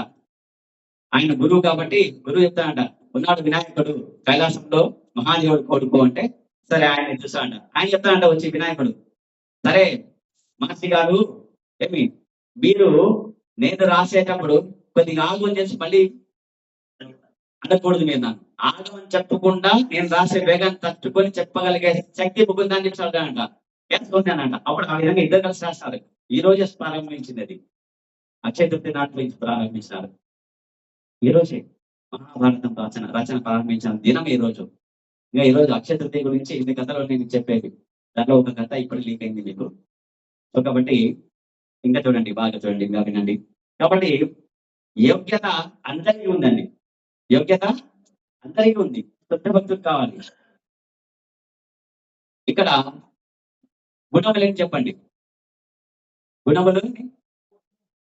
ఆయన గురువు కాబట్టి గురువు చెప్తాడంట, ఉన్నాడు వినాయకుడు కైలాసంలో మహాదేవుడు కొడుకు అంటే సరే ఆయన చూస్తాడంట. ఆయన చెప్తాడంట వచ్చి వినాయకుడు, సరే మహర్షి గారు ఏమి మీరు నేను రాసేటప్పుడు కొద్దిగా ఆగు అని చేసి మళ్ళీ అనకూడదు. మీరు నన్ను ఆగమని చెప్పకుండా నేను రాసే వేగాన్ని తట్టుకొని చెప్పగలిగే శక్తి ముకుందని చెప్పి అడగానంట. వేసుకుంటానంట. అప్పుడు ఆ విధంగా ఇద్దరు కలిసి రాస్తారు. ఈ రోజే ప్రారంభించింది అది. అక్షయ తృతీయ నాటి నుంచి ప్రారంభించారు. ఈ రోజే మహాభారతం రచన ప్రారంభించిన దినం ఈ రోజు. ఇంకా ఈ రోజు అక్షయ తృతీయ గురించి ఇన్ని కథలు నేను చెప్పేది. దాంట్లో ఒక కథ ఇప్పుడు లీక్ అయింది మీకు. సో కాబట్టి ఇంకా చూడండి, బాగా చూడండి, ఇంకా వినండి. కాబట్టి యోగ్యత అందరికీ ఉందండి. యోగ్యత అందరికీ ఉంది. శుద్ధ భక్తులు కావాలి. ఇక్కడ గుణములు ఏం చెప్పండి? గుణములు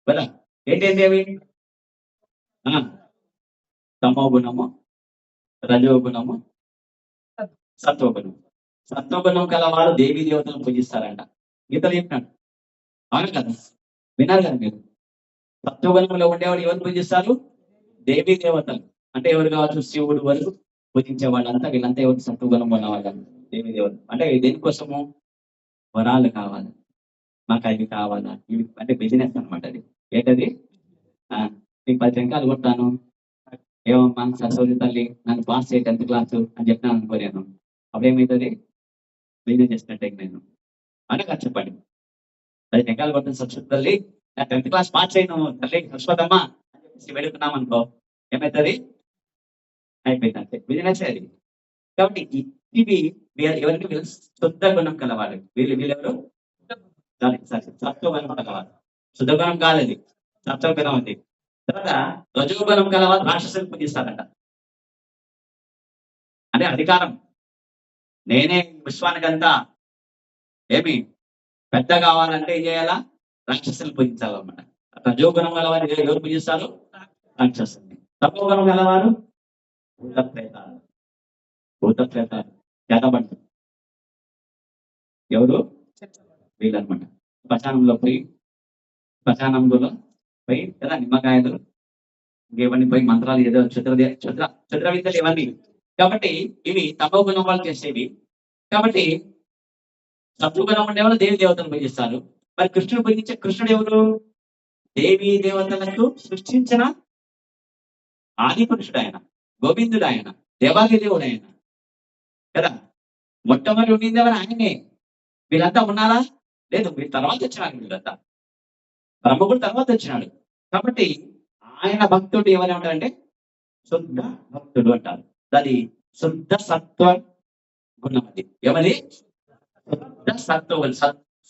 కదా ఏంటేంటి అవి? తమో గుణము, రజో గుణము, సత్వగుణం. సత్వగుణం కలవారు దేవీ దేవతలను పూజిస్తారంట. గీతలు చెప్పినాడు. అవును కదా, విన్నారు కదా మీరు. సత్వగుణంలో ఉండేవాడు ఎవరు పూజిస్తారు? దేవీ దేవతలు. అంటే ఎవరు కావచ్చు? శివుడు వరకు పూజించే వాళ్ళంతా వీళ్ళంతా ఎవరు? సత్వగుణం ఉన్న వాళ్ళు దేవీ దేవతలు. అంటే దేనికోసము? వరాలు కావాలి, మాకు అవి కావాలా, ఇవి అంటే బిజినెస్ అనమాట. అది ఏంటది? నీకు 10 టెంకాయలు కొట్టాను, ఏమమ్మా సరస్వతి తల్లి నన్ను పాస్ చేయి 10th క్లాసు అని చెప్పినాను అనుకోలేను. అప్పుడేమవుతుంది? బిజినెస్ చేసినట్టే నేను అంటే కదా. చెప్పండి, 10 టెంకాయలు కొట్టిన సరస్వతి తల్లి నా 10th క్లాస్ పాస్ చేయను తల్లి సరస్వతమ్మ అని చెప్పేసి వెళుతున్నాం అనుకో, ఏమవుతుంది? అయిపోయింది అంతే, బిజినెస్ అది. కాబట్టి ఇవి ఎవరికి? వీళ్ళు శుద్ధ గుణం కలవాలి. వీళ్ళెవరు? సత్వగుణం కలవాలి. శుద్ధగుణం కాలేదు, సత్వగుణం అది. తర్వాత రజోగుణం కలవాలి. రాక్షసులు పూజిస్తారంట. అంటే అధికారం, నేనే విశ్వానికంతా ఏమి పెద్ద కావాలంటే ఏం చేయాలా? రాక్షసులు పూజించాలన్నమాట. రజోగుణం కలవారు ఎవరు పూజిస్తారు? రాక్షసుల్ని. తపోగుణం కలవారు భూత ప్రేతాలు చేతబడ్డ ఎవరు? వీళ్ళనమాట. శ్మశానంలో పోయి కదా నిమ్మకాయలు ఇవన్నీ పోయి మంత్రాలు ఏదో క్షుద్ర విద్యలు ఇవన్నీ. కాబట్టి ఇవి తమో గుణం వాళ్ళు చేసేవి. కాబట్టి సత్వగుణం ఉండేవాళ్ళు దేవి దేవతలను పూజిస్తారు. మరి కృష్ణుడు పూజించే కృష్ణుడు ఎవరు? దేవీ దేవతలకు సృష్టించిన ఆది పురుషుడు ఆయన, గోవిందుడు ఆయన, దేవాది దేవుడు ఆయన కదా. మొట్టమొదటి ఉండింది ఎవరు? ఆయనే. వీళ్ళంతా ఉన్నారా? లేదు, వీళ్ళ తర్వాత వచ్చినాడు. వీళ్ళంతా బ్రహ్మగుడు తర్వాత వచ్చినాడు. కాబట్టి ఆయన భక్తుడు ఎవరు ఉంటారంటే శుద్ధ భక్తుడు అంటారు. అది శుద్ధ సత్వ గుణం. అది ఎవరి? శుద్ధ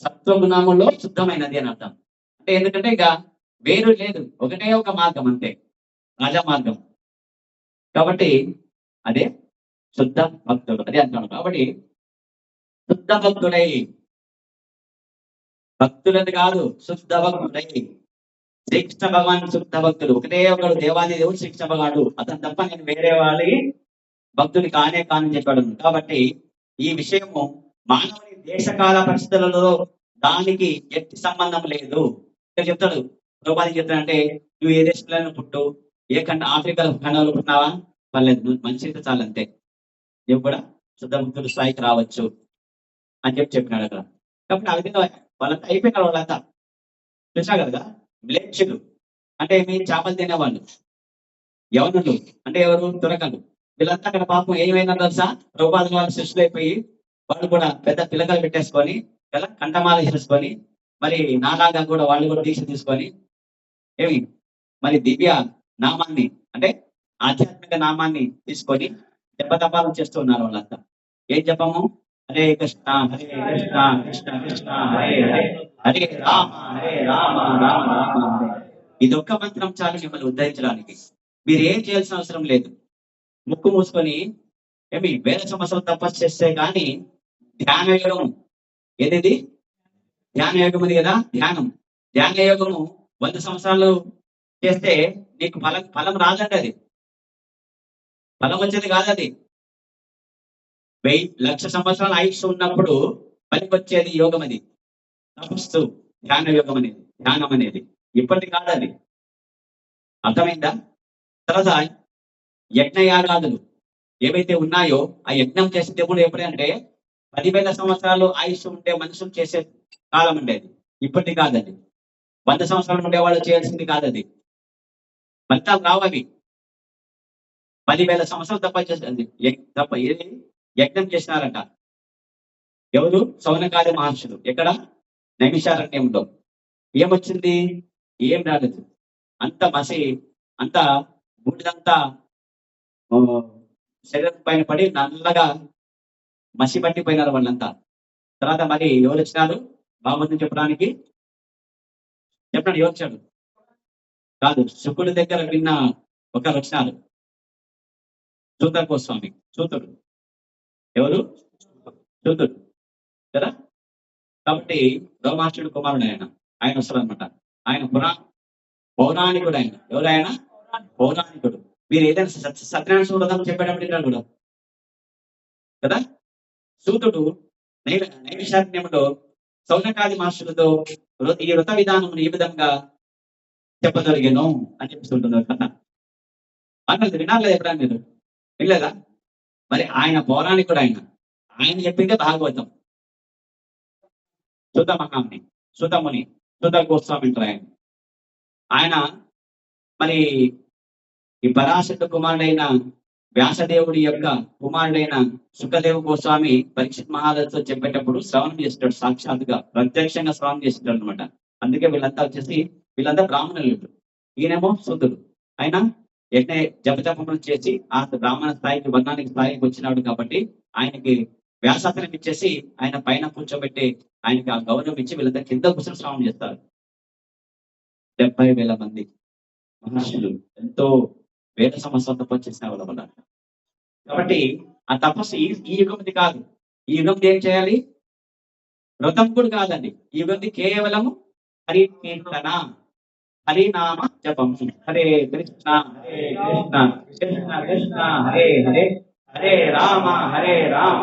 సత్వగుణములో శుద్ధమైనది అని అర్థం. అంటే ఎందుకంటే ఇక వేరు లేదు, ఒకటే ఒక మార్గం అంతే, రాజా మార్గం. కాబట్టి అదే శుద్ధ భక్తుడు, అదే అంటాను. కాబట్టి శుద్ధ భక్తుడై, భక్తులని కాదు శుద్ధ భక్తుడై. శ్రీకృష్ణ భగవాన్ శుద్ధ భక్తుడు ఒకటే ఒకడు, దేవాది దేవుడు శ్రీకృష్ణ భగవానుడు. అతను తప్ప నేను వేరే వాళ్ళి భక్తుని కాని చెప్పాడు. కాబట్టి ఈ విషయము మానవుని దేశకాల పరిస్థితులలో దానికి ఎట్టి సంబంధం లేదు. ఇక్కడ చెప్తాడు, ద్రౌపది చెప్తాడంటే నువ్వు ఏ దేశంలో పుట్టు, ఏ ఆఫ్రికా ఖండంలో పుట్టినావా, పర్లేదు, నువ్వు మంచి అయితే చాలు అంతే, నువ్వు కూడా శుద్ధ భక్తుల స్థాయికి రావచ్చు అని చెప్పినాడు అక్కడ. కాబట్టి ఆ విధంగా వాళ్ళంతా అయిపోయినారు. వాళ్ళంతా చూసా కదా, మ్లేచ్చులు అంటే మీ చేపలు తినేవాళ్ళు, యవనులు అంటే ఎవరు, తురకలు. వీళ్ళంతా అక్కడ పాపం ఏమైనా తెలుసా, ప్రభుపాదుల వాళ్ళ శిష్యులు అయిపోయి వాళ్ళు కూడా పెద్ద పిల్లకలు పెట్టేసుకొని కదా, కంఠమాల చేసుకొని, మరి నాలాగా కూడా వాళ్ళు కూడా దీక్ష తీసుకొని ఏమి మరి దివ్య నామాన్ని అంటే ఆధ్యాత్మిక నామాన్ని తీసుకొని జపతపాలు చేస్తూ ఉన్నారు వాళ్ళంతా. ఏం జపము? హరే కృష్ణ హరే కృష్ణ కృష్ణ కృష్ణ హరే హరే, హరే రామ హరే రామ రామ రామ హరే. ఇది ఒక్క మంత్రం చాలు మిమ్మల్ని ఉద్ధరించడానికి. మీరు ఏం చేయాల్సిన అవసరం లేదు. ముక్కు మూసుకొని ఏమి వేల సంవత్సరాలు తపస్సు చేస్తే కానీ ధ్యాన యోగం, ఏది ధ్యాన యోగం ఉంది కదా, ధ్యాన యోగము 100 సంవత్సరాలు చేస్తే నీకు ఫలం రాదండి. అది ఫలం వచ్చేది కాదు. అది 1,00,000 సంవత్సరాల ఆయుష్ ఉన్నప్పుడు పనికి వచ్చేది యోగం. అది తపస్సు, ధ్యాన యోగం అనేది, ధ్యానం అనేది ఇప్పటిది కాదు. అది అర్థమైందా? తర్వాత యజ్ఞయాగాదులు ఏవైతే ఉన్నాయో ఆ యజ్ఞం చేసే దేవుడు ఎప్పుడంటే 10,000 సంవత్సరాలు ఆయుష్ ఉంటే మనుషులు చేసే కాలం ఉండేది. ఇప్పటిది కాదది. 100 సంవత్సరాలు ఉండేవాళ్ళు చేయాల్సింది కాదది. ఫలితాలు రావవి. 10,000 సంవత్సరాలు తప్ప ఏది యజ్ఞం చేసినారంట. ఎవరు? సౌనకాది మహర్షులు. ఎక్కడ? నైమిషారణ్యంలో. ఏమొచ్చింది? ఏం రాలేదు. అంత మసి, అంత బూడిదంతా శరీరం పైన పడి నల్లగా మసి పట్టిపోయినారు వాళ్ళంతా. తర్వాత మరి ఎవరు వచ్చినారు బాగుందని చెప్పడానికి? చెప్పండి, ఎవరు వచ్చాడు? కాదు, శుకుడి దగ్గర విన్న ఒకరు వచ్చినారు, సూత గోస్వామి. సూతుడు ఎవరు? సూతుడు కదా. కాబట్టి రోమాచుడు కుమారుడు ఆయన వస్తాడు అనమాట. ఆయన పౌరాణికుడు. ఆయన ఎవరు? ఆయన పౌరాణికుడు. మీరు ఏదైనా సత్యనారాయణ చూడదాం చెప్పేటప్పుడు ఇక్కడ కూడా కదా, సూతుడు నైమిషారణ్యంలో సౌనకాది మహర్షులతో ఈ వ్రత విధానం ఈ విధంగా చెప్పగలిగాను అని చెప్తుంటున్నారు కదా. అన్నది వినాలి ఎప్పుడైనా మీరు? వినలేదా? మరి ఆయన పౌరాణికుడు. ఆయన చెప్పిందే భాగవతం. సుత మహాముని, సుతముని, సుత గోస్వామి అంటారు ఆయన. మరి ఈ పరాశర కుమారుడైన వ్యాసదేవుడి యొక్క కుమారుడైన సుఖదేవ గోస్వామి పరీక్షిత్ మహారాజుతో చెప్పేటప్పుడు శ్రవణం చేస్తాడు, సాక్షాత్తుగా ప్రత్యక్షంగా శ్రవణం చేస్తాడు అనమాట. అందుకే వీళ్ళంతా బ్రాహ్మణులు. ఈయనేమో శూద్రుడు. ఆయన యజ్ఞ జపములు చేసి ఆ బ్రాహ్మణ స్థాయికి, వర్ణానికి స్థాయికి వచ్చినాడు. కాబట్టి ఆయనకి వ్యాసాసనం ఇచ్చేసి ఆయన పైన కూర్చోబెట్టి ఆయనకి ఆ గౌరవం ఇచ్చి వీళ్ళంతా కింద కూర్చొని శ్రవణం చేస్తారు. 70,000 మంది మహర్షులు ఎంతో వేల సంవత్సరాలు తపస్సు చేసిన వాళ్ళ వల్ల. కాబట్టి ఆ తపస్సు ఈ యుగంది కాదు. ఈ యుగంది ఏం చేయాలి? వ్రతం కూడా కాదండి. ఈ యుగంది కేవలం హరి కీర్తన, హరినామ జపం. హరే కృష్ణ హరే కృష్ణ కృష్ణ కృష్ణ హరే హరే, హరే రామ రామ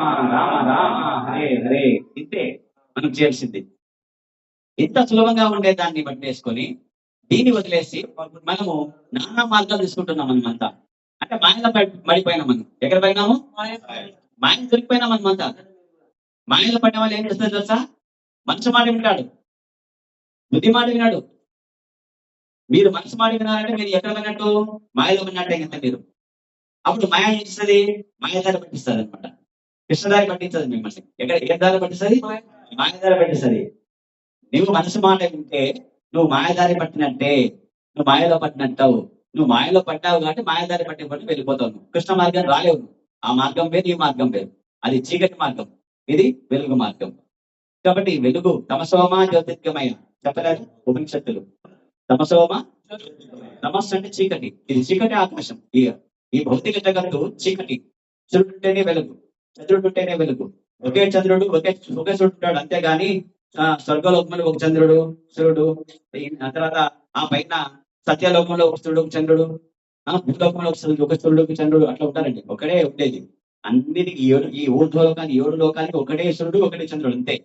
రామ హరే హరే. ఇంతే మనం చేయాల్సింది. ఇంత సులభంగా ఉండే దాన్ని బట్టి వేసుకొని దీన్ని వదిలేసి మనము నానా మార్గాలు తీసుకుంటున్నాం. మనమంతా అంటే మాయలో పడిపోయినాం. మనం ఎక్కడ పోయినాము? మాయలు దొరికిపోయినాం. మనమంతా మాయలో పడిన వాళ్ళు ఏం చేస్తారు తెలుసా? మనసు మాట వింటాడు, బుద్ధి మాట వినాడు. మీరు మనసు మాట వినాలంటే మీరు ఎక్కడ విన్నట్టు? మాయలో విన్నట్టే కదా మీరు. అప్పుడు మాయ ఏం చేస్తుంది? మాయదారి పట్టిస్తుంది అనమాట. కృష్ణదారి పట్టించదు మిమ్మల్ని. ఏ దారి పట్టిస్తుంది? మాయదారి పట్టిస్తుంది. నువ్వు మనసు మాట వింటే నువ్వు మాయదారి పట్టినట్టే, నువ్వు మాయలో పట్టినట్టావు. నువ్వు మాయలో పట్టావు కాబట్టి మాయదారి పట్టిన వెళ్ళిపోతావు. నువ్వు కృష్ణ మార్గం రాలేవు. ఆ మార్గం వేరు, ఈ మార్గం వేరు. అది చీకటి మార్గం, ఇది వెలుగు మార్గం. కాబట్టి వెలుగు తమసోమ జ్యోతిర్గమయ చెప్పలేదు ఉపనిషత్తులు. తమసోమ, తమస్సు అంటే చీకటి. ఇది చీకటి ఆకాశం. ఈ భౌతిక జగత్తు చీకటి. సూర్యుడు ఉంటేనే వెలుగు, చంద్రుడు ఉంటేనే వెలుగు. ఒకే చంద్రుడు ఒకే సూర్యుడు ఉంటాడు, అంతేగాని స్వర్గలోకంలో ఒక చంద్రుడు సూర్యుడు, తర్వాత ఆ పైన సత్యలోకంలో ఒక సూర్యుడు ఒక చంద్రుడు, భూలోకంలో ఒక సూర్యుడు ఒక చంద్రుడు అట్లా ఉంటారండి. ఒకడే ఉండేది అన్నిటికీ. ఈ ఊర్ధ్వలోకానికి 7 లోకానికి ఒకటే సూర్యుడు ఒకటే చంద్రుడు అంతే.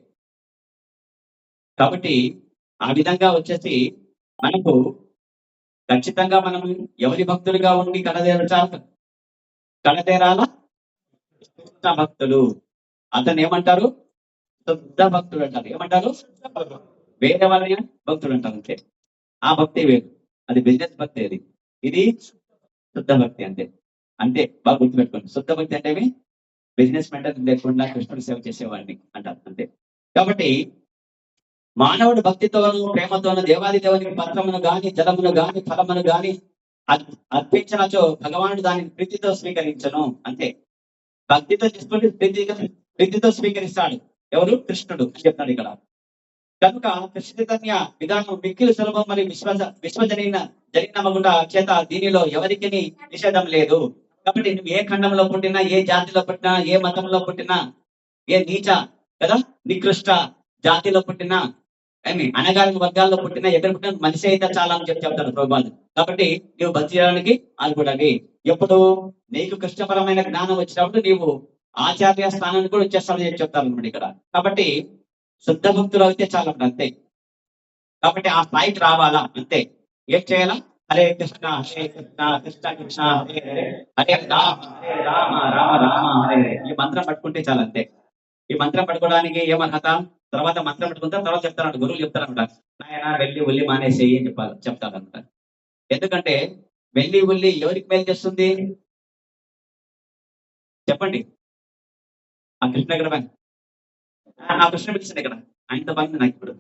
కాబట్టి ఆ విధంగా వచ్చేసి మనకు ఖచ్చితంగా మనం ఎవరి భక్తులుగా ఉండి కనదేవచాలి. కడతేరాల శుద్ధ భక్తులు. అతను ఏమంటారు? శుద్ధ భక్తుడు అంటారు. ఏమంటారు? వేరే వాళ్ళని భక్తుడు అంటారు అంతే. ఆ భక్తి వేరు, అది బిజినెస్ భక్తి. అది ఇది శుద్ధ భక్తి అంటే. అంటే బాగా గుర్తుపెట్టుకోండి, శుద్ధ భక్తి అంటే బిజినెస్ మెంటల్ లేకుండా కృష్ణుడు సేవ చేసేవాడిని అంటారు అంతే. కాబట్టి మానవుడు భక్తితోను ప్రేమతోను దేవాది దేవునికి పత్రమును గాని జలమును గాని ఫలమును గాని అర్పించినచో భగవానుడు దానిని ప్రీతితో స్వీకరించను అంతే. భక్తితో తీసుకుంటే ప్రీతితో స్వీకరిస్తాడు. ఎవరు? కృష్ణుడు చెప్తాడు ఇక్కడ. కనుక కృష్ణ విధానం మిక్కిలి సులభం మరియు జరిగిన చేత దీనిలో ఎవరికి నిషేధం లేదు. కాబట్టి నువ్వు ఏ ఖండంలో పుట్టినా, ఏ జాతిలో పుట్టినా, ఏ మతంలో పుట్టినా, ఏ నీచ కదా నికృష్ట జాతిలో పుట్టినా, అనగారిన వర్గాల్లో పుట్టినా, ఎక్కడ పుట్టినా మనిషి అయితే చాలా అని చెప్తాడు ప్రభుపాదులు. కాబట్టి నువ్వు భక్తి చేయడానికి అనుకోండి. ఎప్పుడు నీకు కృష్ణపరమైన జ్ఞానం వచ్చినప్పుడు నీవు ఆచార్య స్థానాన్ని కూడా వచ్చేస్తాడని చెప్తారు అనమాట ఇక్కడ. కాబట్టి శుద్ధ భక్తులు అయితే చాలా అంతే. కాబట్టి ఆ స్థాయికి రావాలా అంతే. ఏం చేయాలా? హరే కృష్ణ హరే కృష్ణ కృష్ణ కృష్ణ హరే హరే హరే రామ హరే రామ రామ రామ హరే హరే. ఈ మంత్రం పట్టుకుంటే చాలా అంతే. ఈ మంత్రం పట్టుకోవడానికి ఏమర్హత? తర్వాత మంత్రం పట్టుకుంటా తర్వాత చెప్తారంట, గురువులు చెప్తారంట, నాయన వెళ్ళి ఉల్లి మానేసేయి అని చెప్తారంట. ఎందుకంటే వెళ్ళి ఉల్లి ఎవరికి మేలు చేస్తుంది చెప్పండి? ఆ కృష్ణ ఇక్కడ, ఆ కృష్ణ పిలిచింది ఇక్కడ, ఆయనతో పని నాకు ఇప్పుడు.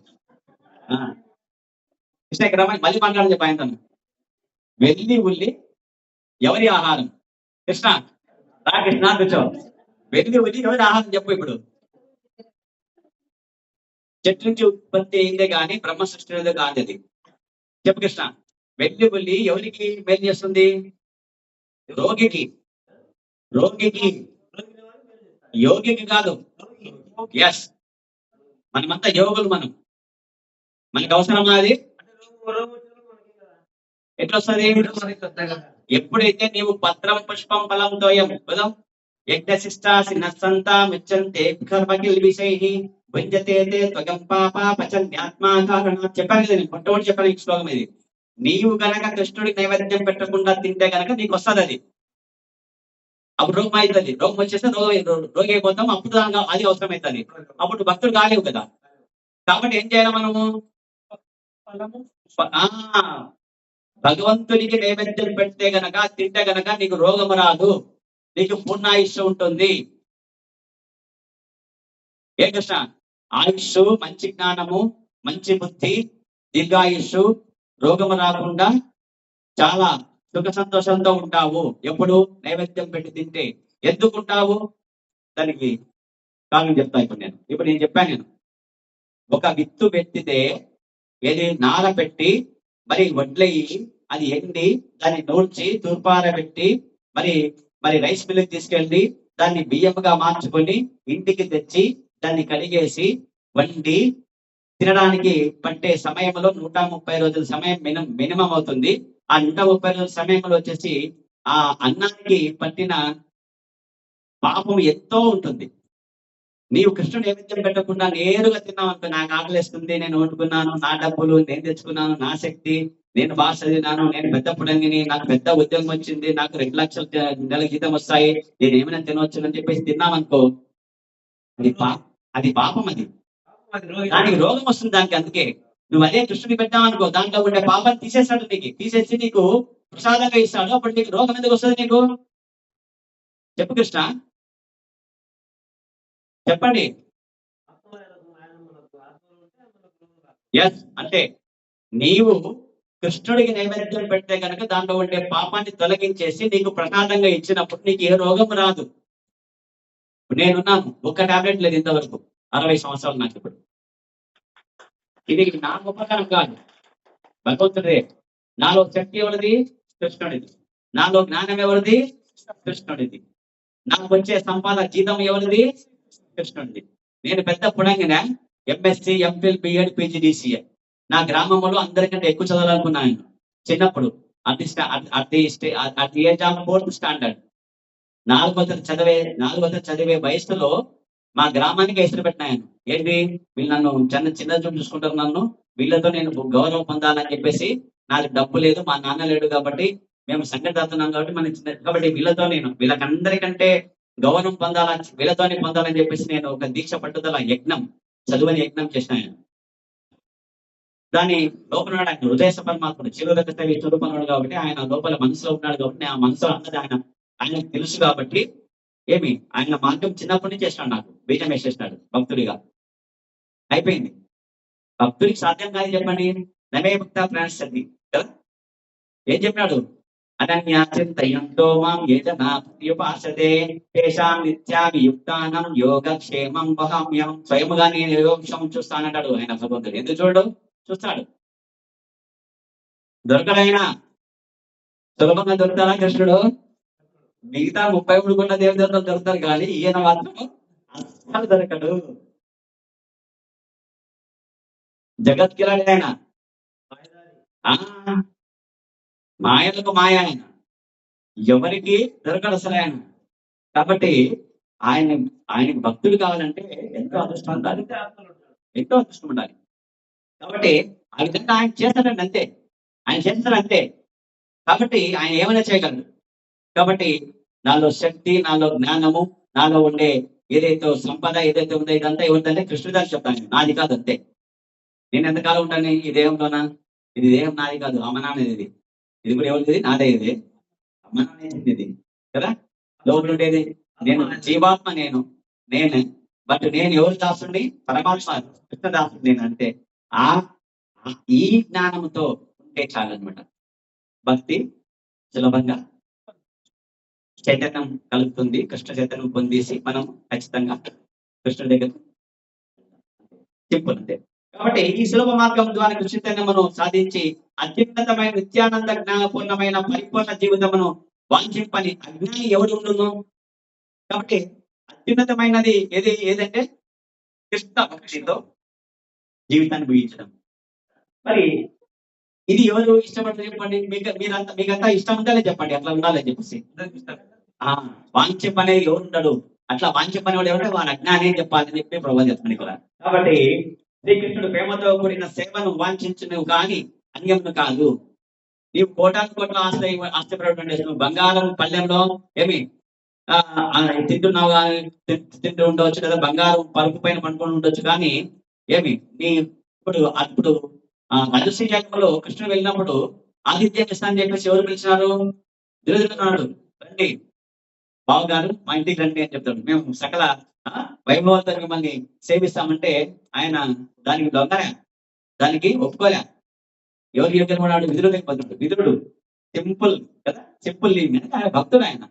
కృష్ణ ఇక్కడ మళ్ళీ మాట్లాడని చెప్పి ఆయనతో. వెళ్ళి ఉల్లి ఎవరి ఆహారం? కృష్ణ రా కృష్ణ కూర్చో. వెళ్ళి ఉల్లి ఎవరి ఆహారం చెప్పు ఇప్పుడు? చెట్టు నుంచి ఉత్పత్తి అయిందే కానీ బ్రహ్మ సృష్టి కాదు అది. చెప్పు కృష్ణ. వెళ్ళి ఉల్లి ఎవరికి మేలు చేస్తుంది? రోగికి. రోగికి, యోగికి కాదు. ఎస్, మనమంతా యోగులు. మనకి అవసరమా అది? ఎట్లా వస్తుంది? ఎప్పుడైతే నీవు పత్రం పుష్పం ఫలం తోయం కదా యజ్ఞశిష్టాసి నస్సంతా మిచ్చంతే కర్మకిల్ విషైః భుంజతే త్వగం పాప పచన్యాత్మా కారణాత్. చెప్పాను కదా నేను, మొట్టమొదటి చెప్పాను ఈ శ్లోకం ఇది. నీవు గనక కృష్ణుడికి నైవేద్యం పెట్టకుండా తింటే గనక నీకు వస్తుంది అది. అప్పుడు రోగం అవుతుంది. రోగం వచ్చేస్తే రోగి అయిపోతాం. అప్పుడు అది అవసరం అవుతుంది. అప్పుడు భక్తుడు కాలేవు కదా. కాబట్టి ఏం చేయాలి మనము? భగవంతునికి నైవేద్యం పెడితే గనక తింటే గనక నీకు రోగం రాదు, నీకు పూర్ణాయుష్ ఉంటుంది. ఏ కృష్ణ? ఆయుష్, మంచి జ్ఞానము, మంచి బుద్ధి, దీర్ఘాయుష్, రోగము రాకుండా చాలా సుఖ సంతోషంతో ఉంటావు. ఎప్పుడు? నైవేద్యం పెట్టి తింటే. ఎందుకుంటావు? దానికి కారణం చెప్తా ఇప్పుడు నేను చెప్పాను. ఒక విత్తు పెట్టితే ఏది నార పెట్టి మరి వడ్లయ్యి అది ఎండి దాన్ని నూర్చి తూర్పార పెట్టి మరి రైస్ మిల్లుకి తీసుకెళ్ళి దాన్ని బియ్యంగా మార్చుకొని ఇంటికి తెచ్చి దాన్ని కడిగేసి వండి తినడానికి పట్టే సమయంలో 130 రోజుల సమయం మినిమం అవుతుంది. ఆ 130 రోజుల సమయంలో వచ్చేసి ఆ అన్నానికి పట్టిన పాపం ఎంతో ఉంటుంది. నీవు కృష్ణుడు నైవేద్యం పెట్టకుండా నేరుగా తిన్నావు అనుకో, నాకు ఆకలిస్తుంది, నేను వండుకున్నాను, నా డబ్బులు నేను తెచ్చుకున్నాను, నా శక్తి, నేను బాగా చదివినాను, నేను పెద్ద పుడంగిని, నాకు పెద్ద ఉద్యోగం వచ్చింది, నాకు 2 లక్షలు నెల జీతం వస్తాయి, నేను ఏమైనా తినవచ్చు అని చెప్పేసి తిన్నామనుకో, అది పాపం. అది దానికి రోగం వస్తుంది దానికి. అందుకే నువ్వు అదే కృష్ణుడికి పెట్టావనుకో, దాంట్లో ఉండే పాపాన్ని తీసేస్తాడు, తీసేసి నీకు ప్రసాదంగా ఇస్తాడు. అప్పుడు నీకు రోగం ఎందుకు వస్తుంది నీకు? చెప్పు కృష్ణ, చెప్పండి. ఎస్, అంటే నీవు కృష్ణుడికి నైవేద్యం పెడితే కనుక దాంట్లో ఉండే పాపాన్ని తొలగించేసి నీకు ప్రసాదంగా ఇచ్చినప్పుడు నీకు ఏ రోగం రాదు. నేనున్నాను, ఒక్క టాబ్లెట్ లేదు ఇంతవరకు, 60 సంవత్సరాలు నాకు. ఇప్పుడు ఇది నా గొప్పతనం కాదు, భగవంతుడే. నాలో శక్తి ఎవరిది? కృష్ణుడిది. నాలో జ్ఞానం ఎవరిది? కృష్ణుడిది. నాకు వచ్చే సంపాదన జీతం ఎవరిది? కృష్ణుడిది. నేను పెద్ద పుడంగిన, ఎంఎస్సి, ఎంఫిల్, బిఎడ్, పిజిడిసిఏ. నా గ్రామంలో అందరికంటే ఎక్కువ చదవాలనుకున్నాను చిన్నప్పుడు. At the age of 4th standard. 4వ తరగతి చదివే వయసులో మా గ్రామానికి ಹೆಸరు పెట్టినాను. ఏంటి? వీళ్ళు నన్ను చిన్న చూసుకుంటారు, నన్ను వీళ్ళతో నేను గౌరవం పొందాలని చెప్పేసి. నాకు డబ్బు లేదు, మా నాన్న లేడు కాబట్టి మేము సంగతి అవుతున్నాం కాబట్టి కాబట్టి వీళ్ళకందరికంటే గౌరవం పొందాలా, వీళ్ళతోనే పొందాలని చెప్పేసి నేను ఒక దీక్ష పట్టుదల యజ్ఞం, చదువని యజ్ఞం చేసిన ఆయన. దాని లోపల ఉన్నాడు ఆయన హృదయ పరమాత్ముడు, చిరుదక స్వరూపన్నాడు కాబట్టి ఆయన లోపల మనసులో ఉన్నాడు కాబట్టి ఆ మనసులో అన్నది ఆయనకు తెలుసు కాబట్టి ఆయన మార్గం చిన్నప్పటి నుంచి చేసినాడు, నాకు బీజం వేసేసినాడు భక్తుడిగా. అయిపోయింది. భక్తుడికి సాధ్యం కాదు చెప్పండి, నమే భక్త ప్రాణిస్తుంది కదా. ఏం చెప్పినాడు? అనన్యాచింతయంతో మాం ఏ జనాపాసతే తేషాం నిత్యాభియుక్తానం యోగక్షేమం వహామ్యం. స్వయముగా నేను యోగక్షేమం చూస్తానంటాడు ఆయన భగవంతుడు. ఎందుకు చూడు? చూస్తాడు. దొరకడైనా సులభంగా దొరుకుతాడా కృష్ణుడు? మిగతా 33 కొన్న దేవతలు దొరుకుతారు కానీ ఈయన మాత్రం అస్సలు దొరకడు. జగత్కిరాడు ఆయన, మాయలకు మాయ ఆయన, ఎవరికి దొరకడు అసలు ఆయన. కాబట్టి ఆయనకి భక్తులు కావాలంటే ఎంతో అదృష్టం ఉండాలి, ఎంతో అదృష్టం ఉండాలి. కాబట్టి ఆ విధంగా ఆయన చేస్తాడండి, అంతే. ఆయన చేస్తాడంతే. కాబట్టి ఆయన ఏమైనా చేయగలడు. కాబట్టి నాలో శక్తి, నాలో జ్ఞానము, నాలో ఉండే ఏదైతే సంపద ఏదైతే ఉందో ఇదంతా ఎవరిదంటే కృష్ణుదాన్ని చెప్తాను, నాది కాదు అంతే. నేను ఎంతకాలం ఉంటాను ఈ దేహంలోనా? ఇది దేహం నాది కాదు, అమ్మనాన్నది. ఇది కూడా ఎవరిది? నాదే. ఇది అమ్మనాన్నది ఇది కదా. లోపల ఉండేది నేను, జీవాత్మ నేను బట్ నేను ఎవరు దాసుడిని? పరమాత్మ కృష్ణదాసుడు నేను. అంటే ఈ జ్ఞానంతో ఉంటే చాలన్నమాట. భక్తి సులభంగా చైతన్యం కలుగుతుంది, కృష్ణ చైతన్యం పొందేసి మనం ఖచ్చితంగా కృష్ణుడి దగ్గర సింపుల్ అంతే. కాబట్టి ఈ సులభ మార్గం ద్వారా కృష్ణ చైతన్యమును సాధించి అత్యున్నతమైన నిత్యానంద జ్ఞానపూర్ణమైన పరిపూర్ణ జీవితమును వాంఛింపని అజ్ఞాని ఎవడు ఉండును? కాబట్టి అత్యున్నతమైనది ఏదంటే కృష్ణ భక్తితో జీవితాన్ని ముగించడం. మరి ఇది ఎవరు ఇష్టపడతారు చెప్పండి? మీకంతా ఇష్టం ఉండాలి చెప్పండి, అట్లా ఉండాలని చెప్పేసి. వాంఛింప అనేది ఎవరు ఉంటాడు? అట్లా వాంఛింపని వాడు ఎవరు? వాడు అజ్ఞాని అని చెప్పాలని చెప్పి ప్రభావం చెప్తాను ఇక్కడ. కాబట్టి శ్రీకృష్ణుడు ప్రేమతో కూడిన సేవను వాంఛించును కానీ అన్యమును కాదు. నీవు కోట్ల ఆస్తిపడేటువంటి నువ్వు బంగారం పళ్ళెంలో తింటున్నావు కానీ తింటూ ఉండవచ్చు కదా, బంగారం పరుపు పైన పండుకొని ఉండొచ్చు కానీ నీ అప్పుడు రజస్వీ యాగంలో కృష్ణుడు వెళ్ళినప్పుడు ఆతిథ్యం ఇస్తానని చెప్పేసి ఎవరు పిలిచినారు? దుర్యోధనుడు, రండి బావగారు మా ఇంటికి రండి అని చెప్తాడు. మేము సకల వైభవంతో మిమ్మల్ని సేవిస్తామంటే ఆయన దానికి దొంగలే, దానికి ఒప్పుకోలే. ఎవరు చెప్పినాడు? విదురుడు సింపుల్ కదా, సింపుల్ ఆయన భక్తుడు. ఆయన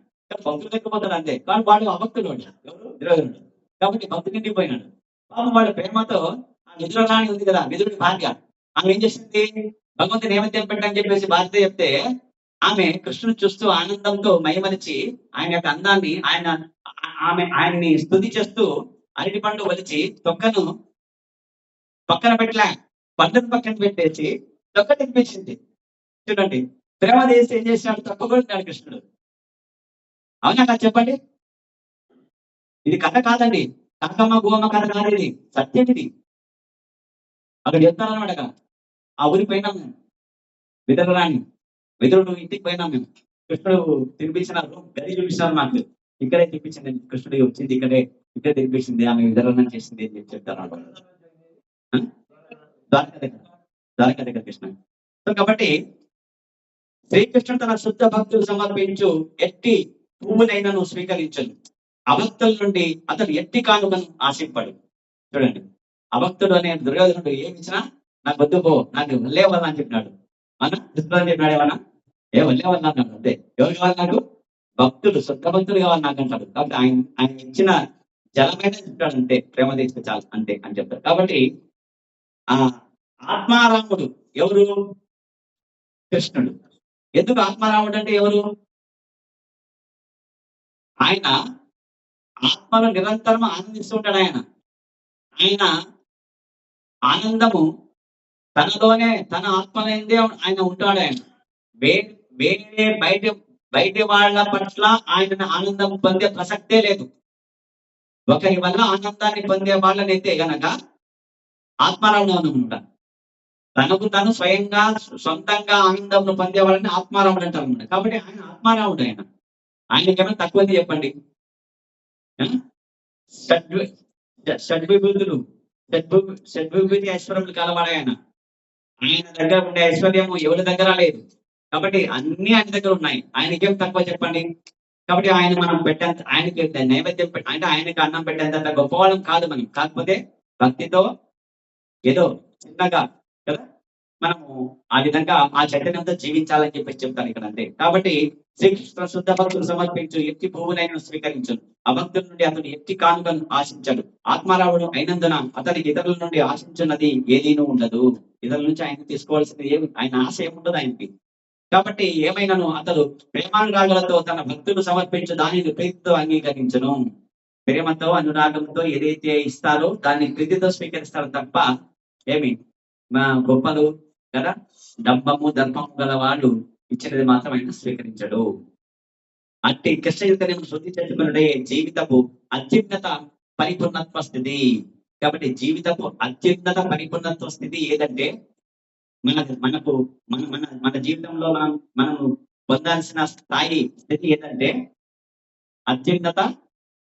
భక్తులు తగ్గిపోతాడు అంతే, కానీ వాడు అభక్తుడు. ఎవరు? దుర్యోధనుడు. కాబట్టి భక్తుడు నిండిపోయినాడు. పాపం వాడు ప్రేమతో ఆ విదురురాణి ఉంది కదా, విదురుడి భార్య, ఆమె ఏం చేసింది? భగవంతుని నైవేద్యం పెట్టని చెప్పేసి బాధ్యత చెప్తే ఆమె కృష్ణుని చూస్తూ ఆనందంతో మైమరిచి ఆయన యొక్క అందాన్ని ఆయన్ని స్తుతి చేస్తూ అరటి పండు వలిచి తొక్కను పక్కన పెట్టలే, పండును పక్కన పెట్టేసి తొక్క తినిపించింది. చూడండి, ప్రేమ చేసి ఏం చేసినాడు? తొక్కగొట్టినాడు కృష్ణుడు. అవునా కాదు చెప్పండి? ఇది కథ కాదండి, కాకమ్మ గోమ కథ కాదు, ఇది సత్యం. ఇది అక్కడ చెప్తానమాట. ఆ ఊరికి పోయినాం మేము, విదురుడు ఇంటికి పోయినాం మేము. కృష్ణుడు తినిపించినారు, గది చూపించినారు నాకు. ఇక్కడే తినిపించింది కృష్ణుడు, వచ్చింది ఇక్కడే తినిపించింది, ఆమె విదరణ చేసింది అని చెప్పి చెప్తారు. ద్వారక దగ్గర కృష్ణ. కాబట్టి శ్రీకృష్ణుడు తన శుద్ధ భక్తులు సమర్పించు ఎట్టి పువ్వునైనను స్వీకరించను, అభక్తుల నుండి అతడు ఎట్టి కానుకను ఆశింపడు. చూడండి, అభక్తుడు అనే దుర్యోధనుడు ఏమి ఇచ్చినా నాకు వద్దు పో, నాకు వల్లేవల్ల అని చెప్పినాడు. కృష్ణుడు చెప్పినాడు ఏమన్నా? వల్లేవల్ల అన్నాడు అంతే. ఎవరు కావాలి నాకు? భక్తులు, శుద్ధ భక్తులు కావాలి నాకు అంటాడు. కాబట్టి ఆయన ఇచ్చిన జలమైన చెప్తాడు అంతే, ప్రేమ తీస్తే చాలు అంతే అని చెప్తాడు. కాబట్టి ఆత్మారాముడు ఎవరు? కృష్ణుడు. ఎందుకు ఆత్మారాముడు అంటే ఎవరు? ఆయన ఆత్మను నిరంతరం ఆనందిస్తుంటాడు. ఆయన ఆనందము తనలోనే, తన ఆత్మనేందే ఆయన ఉంటాడు. ఆయన వేరే బయట వాళ్ళ పట్ల ఆయన ఆనందం పొందే ప్రసక్తే లేదు. ఒకరి వల్ల ఆనందాన్ని పొందే వాళ్ళనైతే గనక ఆత్మారాముడు ఉంటా. తనకు తను స్వయంగా సొంతంగా ఆనందం పొందేవాళ్ళని ఆత్మారాముడు అంటారు అన్నమాట. కాబట్టి ఆయన ఆత్మారాముడు ఆయన. ఆయనకి ఏమైనా తక్కువది చెప్పండి. ఆ? షడ్వి షడ్విభూతులు షడ్విభూతి ఐశ్వర్యములు కలవాడు ఆయన. ఆయన దగ్గర ఉండే ఐశ్వర్యము ఎవరి దగ్గర లేదు. కాబట్టి అన్ని ఆయన దగ్గర ఉన్నాయి. ఆయనకేం తక్కువ చెప్పండి. కాబట్టి ఆయన మనం పెట్టేంత ఆయనకి నైవేద్యం అంటే ఆయనకి అన్నం పెట్టేంత గొప్పవాళ్ళం కాదు మనం. కాకపోతే భక్తితో ఏదో చిన్నగా కదా మనము ఆ విధంగా ఆ చైతన్యంతో జీవించాలని చెప్పేసి చెప్తాను ఇక్కడ అంతే. కాబట్టి శ్రీకృష్ణ శుద్ధ భక్తులు సమర్పించు ఎట్టి పువ్వునైనా స్వీకరించు. అభక్తుల నుండి అతడు ఎట్టి కానుకను ఆశించాడు. ఆత్మారావుడు అయినందున అతనికి ఇతరుల నుండి ఆశించున్నది ఏదీనూ ఉండదు. ఇతరుల నుంచి ఆయన తీసుకోవాల్సింది ఏమి ఆయన ఆశ ఏముండదు ఆయనకి. కాబట్టి ఏమైనాను అతడు ప్రేమానురాగాలతో తన భక్తులు సమర్పించు దానిని ప్రీతితో అంగీకరించను. ప్రేమతో అనురాగంతో ఏదైతే ఇస్తారో దాన్ని ప్రీతితో స్వీకరిస్తారు తప్ప ఏమి మా గొప్పలు కదా డంబము దర్పము గల వాళ్ళు ఇచ్చినది మాత్రం ఆయన స్వీకరించడు. అట్టి కృష్ణ చైతన్యం శుద్ధి చేసుకున్నదే జీవితపు అత్యున్నత పరిపూర్ణత్వ స్థితి. కాబట్టి జీవితపు అత్యున్నత పరిపూర్ణత్వ స్థితి ఏదంటే మనకు మన జీవితంలో మనము పొందాల్సిన స్థాయి స్థితి ఏదంటే అత్యున్నత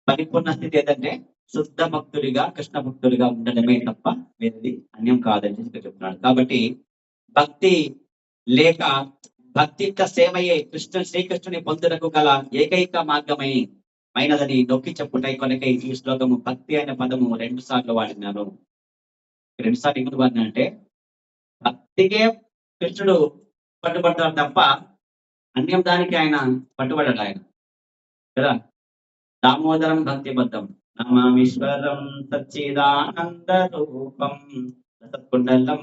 పరిపూర్ణ స్థితి ఏదంటే శుద్ధ భక్తుడిగా కృష్ణ భక్తుడిగా ఉండడమే తప్ప వేరేది అన్యం కాదని చెప్పి చెప్తున్నాడు. కాబట్టి భక్తి లేక భక్తి యొక్క సేవయే శ్రీకృష్ణుని పొందుటకు గల ఏకైక మార్గమైనదని నొక్కి చెప్పుటై కొనకై ఈ శ్లోకము భక్తి అనే పదము 2 సార్లు వాడినారు. 2 సార్లు ఎందుకు వాడినా అంటే భక్తికే కృష్ణుడు పట్టుబడతాడు తప్ప అన్యం దానికి ఆయన పట్టుబడ్డాడు ఆయన కదా. దామోదరం భక్తిబద్ధం నమామీశ్వరం సచ్చిదానంద రూపం రసకుండలం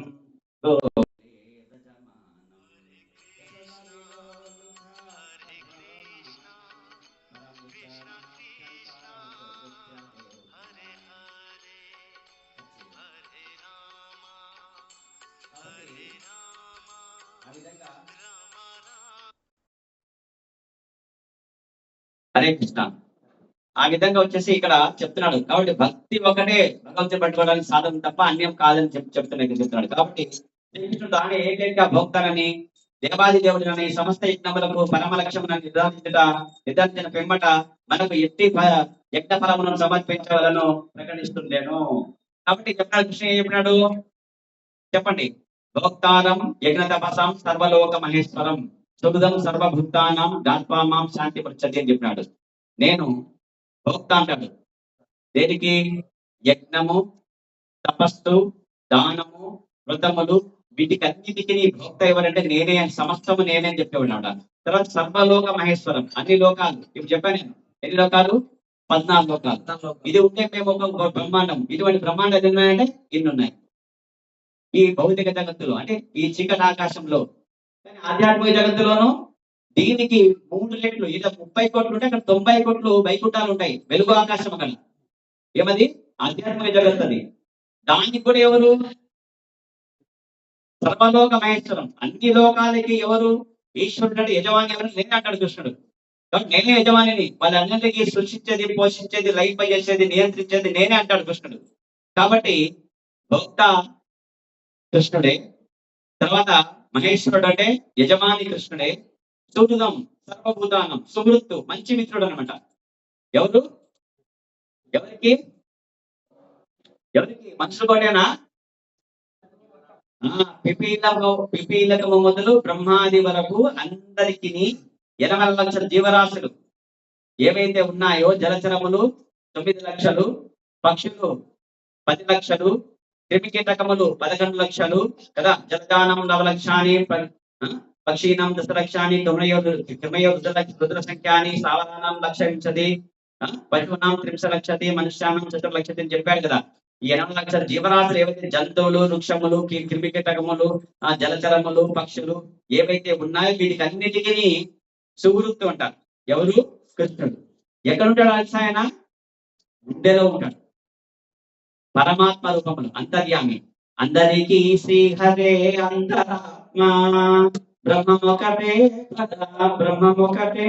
హరే కృష్ణ. ఆ విధంగా వచ్చేసి ఇక్కడ చెప్తున్నాడు. కాబట్టి భక్తి ఒకటే భగవంతుని పట్టుకోవడానికి సాధన తప్ప అన్యం కాదని చెప్తున్నాడు. కాబట్టి శ్రీకృష్ణుడు తానే ఏకైక భక్తులని దేవాది దేవుడిని సమస్త యజ్ఞములకు పరమ లక్ష్యమును నిర్ధారించిన పిమ్మట మనకు ఎట్టి యజ్ఞ ఫలములను సమర్పించవలను ప్రకటిస్తుండేను. కాబట్టి చెప్పినాడు కృష్ణ ఏం చెప్పినాడు చెప్పండి. భోక్తారం యజ్ఞ తపసం సర్వలోక మహేశ్వరం సుహృదం సర్వభూతానం గాత్వామాం శాంతి పృచ్చతి అని చెప్పినాడు. నేను భోక్త అంటాడు దేనికి యజ్ఞము తపస్సు దానము వ్రతములు వీటికి అన్నిటికీ భోక్త ఎవరంటే నేనే సమస్తము నేనే అని చెప్పేవాడు. తర్వాత సర్వలోక మహేశ్వరం అన్ని లోకాలు ఇప్పుడు చెప్పాను నేను ఎన్ని లోకాలు 14 లోకాలు. ఇది ఉంటే మేము ఒక బ్రహ్మాండం. ఇటువంటి బ్రహ్మాండాలు ఉన్నాయంటే ఇన్ని ఉన్నాయి ఈ భౌతిక జగత్తులో అంటే ఈ చీకటి ఆకాశంలో. కానీ ఆధ్యాత్మిక జగత్తులోనూ దీనికి 3 రెట్లు ఇక 30 కోట్లు ఉంటే అక్కడ 90 కోట్లు వైకుంఠాలు ఉంటాయి. వెలుగు ఆకాశం అక్కడ ఏమది ఆధ్యాత్మిక జగత్ అది. దానికి కూడా ఎవరు సర్వలోక మహేశ్వరం అన్ని లోకాలకి ఎవరు ఈశ్వరుడు అంటే యజమాని ఎవరు నేనే అంటాడు కృష్ణుడు. కాబట్టి నేనే యజమానిని వాళ్ళందరికీ సృష్టించేది పోషించేది లైఫ్ చేసేది నియంత్రించేది నేనే అంటాడు కృష్ణుడు. కాబట్టి భక్త కృష్ణుడే. తర్వాత మహేశ్వరుడు అంటే యజమాని కృష్ణుడే. సుహృదం సర్వభూతానం సుహృత్తు మంచి మిత్రుడు అనమాట. ఎవరు ఎవరికి మనుషులు కోటేనా పిపీలకము మొదలు బ్రహ్మాది వరకు అందరికి 80 లక్షల జీవరాశులు ఏవైతే ఉన్నాయో జలచరములు 9 లక్షలు పక్షులు 10 లక్షలు క్రిమికీటకములు 11 లక్షలు కదా. జలదానం 9 లక్షాని పక్షీనం 10 లక్షాని రుద్ర సంఖ్యాని సావధానం 1,20,000 పశువునాం 30 లక్షతి మనుష్యానం 4 లక్షతి అని చెప్పాడు కదా. ఈ 80 లక్షల జీవరాశులు ఏవైతే జంతువులు వృక్షములు క్రిమికీటకములు జలచరములు పక్షులు ఏవైతే ఉన్నాయో వీటికి అన్నిటికీ సుహృత్తు అంటారు. ఎవరు కృష్ణుడు. ఎక్కడుంటాడు ఆయన గుండెలో ఉంటాడు. పరమాత్మ రూపములు అంతర్యామి. అందరికీ శ్రీహరే అంతరాత్మ బ్రహ్మమొకటే బ్రహ్మమొకటే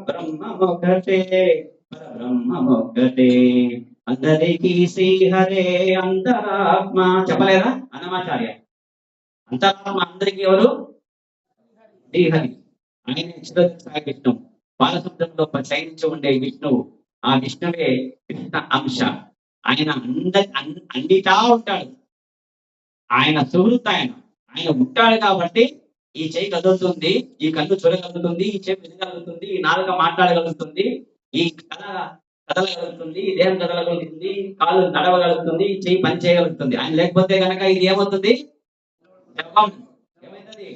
బ్రహ్మమొకటే బ్రహ్మమొకటే అందరికీ శ్రీహరే అంతరాత్మ చెప్పలేదా అన్నమాచార్య. అంతరాత్మ అందరికీ ఎవరు? శ్రీహరి. ఆయన సాయి విష్ణువు. బాలసముద్రంలో శయనించి ఉండే విష్ణువు. ఆ విష్ణువే కృష్ణ అంశ. ఆయన అన్నిటా ఉంటాడు. ఆయన సుహృత్ ఆయన. ఆయన ఉంటాడు కాబట్టి ఈ చెయ్యి కదులుతుంది, ఈ కన్ను చూడగలుగుతుంది, ఈ చెవి వినగలుగుతుంది, ఈ నాలుక మాట్లాడగలుగుతుంది, ఈ కదలగలుగుతుంది, ఈ దేహం కదలగలుగుతుంది, కాళ్ళు నడవగలుగుతుంది, ఈ చెయ్యి పని చేయగలుగుతుంది. ఆయన లేకపోతే కనుక ఇది ఏమవుతుంది? శవం. ఏమైతుంది?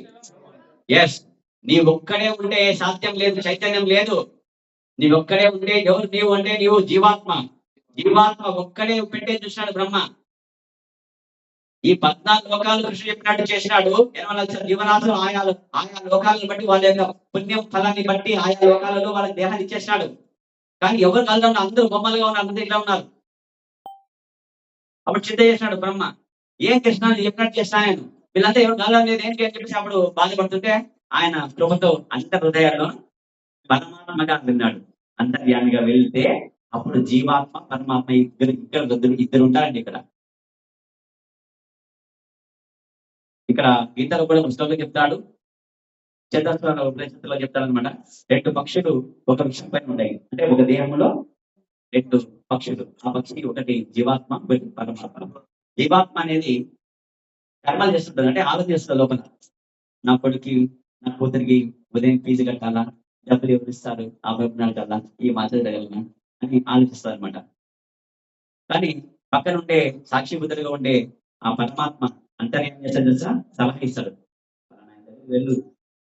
ఎస్. నీ ఒక్కడే ఉంటే సాధ్యం లేదు, చైతన్యం లేదు. నీ ఒక్కడే ఉంటే ఎవరు నీవు అంటే నీవు జీవాత్మ. జీవాత్మ ఒక్కడే పెట్టే చూసినాడు బ్రహ్మ. ఈ 14 లోకాలు కృష్ణుడు చెప్పినట్టు చేసినాడు. జీవనాథులు ఆయా లోకాలను బట్టి వాళ్ళ యొక్క పుణ్యం ఫలాన్ని బట్టి ఆయా లోకాలలో వాళ్ళకి దేహాన్ని ఇచ్చేసినాడు. కానీ ఎవరు కలగడం అందరూ బొమ్మలుగా ఉన్నారు, అందరూ ఇట్లా ఉన్నారు. అప్పుడు చింత చేసినాడు బ్రహ్మ. ఏం కృష్ణ చెప్పినట్టు చేసినా నేను, వీళ్ళంతా ఎవరు కలగడం లేదు ఏంటి అని చెప్పేసి అప్పుడు బాధపడుతుంటే ఆయన కృపతో అంత హృదయాల్లో పరమాత్మగా విన్నాడు. అంతర్యామిగా వెళ్తే అప్పుడు జీవాత్మ పరమాత్మ ఇద్దరు ఉంటారండి. ఇక్కడ గీతలో కూడా పుస్తకంలో చెప్తాడు, చతుస్వర ఉపనిషత్తులో చెప్తాడనమాట. 2 పక్షులు ఒక వృక్షం పైన ఉంటాయి. అంటే ఒక దేహంలో 2 పక్షులు. ఆ పక్షి ఒకటి జీవాత్మ, ఒకటి పరమాత్మ. జీవాత్మ అనేది కర్మలు చేస్తుంటది, అంటే ఆలోచిస్తుంది లోపల. నా కొడుకు నా కూతురికి ఉదయం ఫీజు కట్టాలా, డబ్బులు ఎవరు ఇస్తారు, ఆ వైపు నడగాలా, ఈ మాత్రం తగలనా అని ఆలోచిస్తారు అనమాట. కానీ పక్కన ఉండే సాక్షిబుద్ధులుగా ఉండే ఆ పరమాత్మ అంతర్యం చేస్తాడు తెలుసా? సలహా ఇస్తాడు, వెళ్ళు,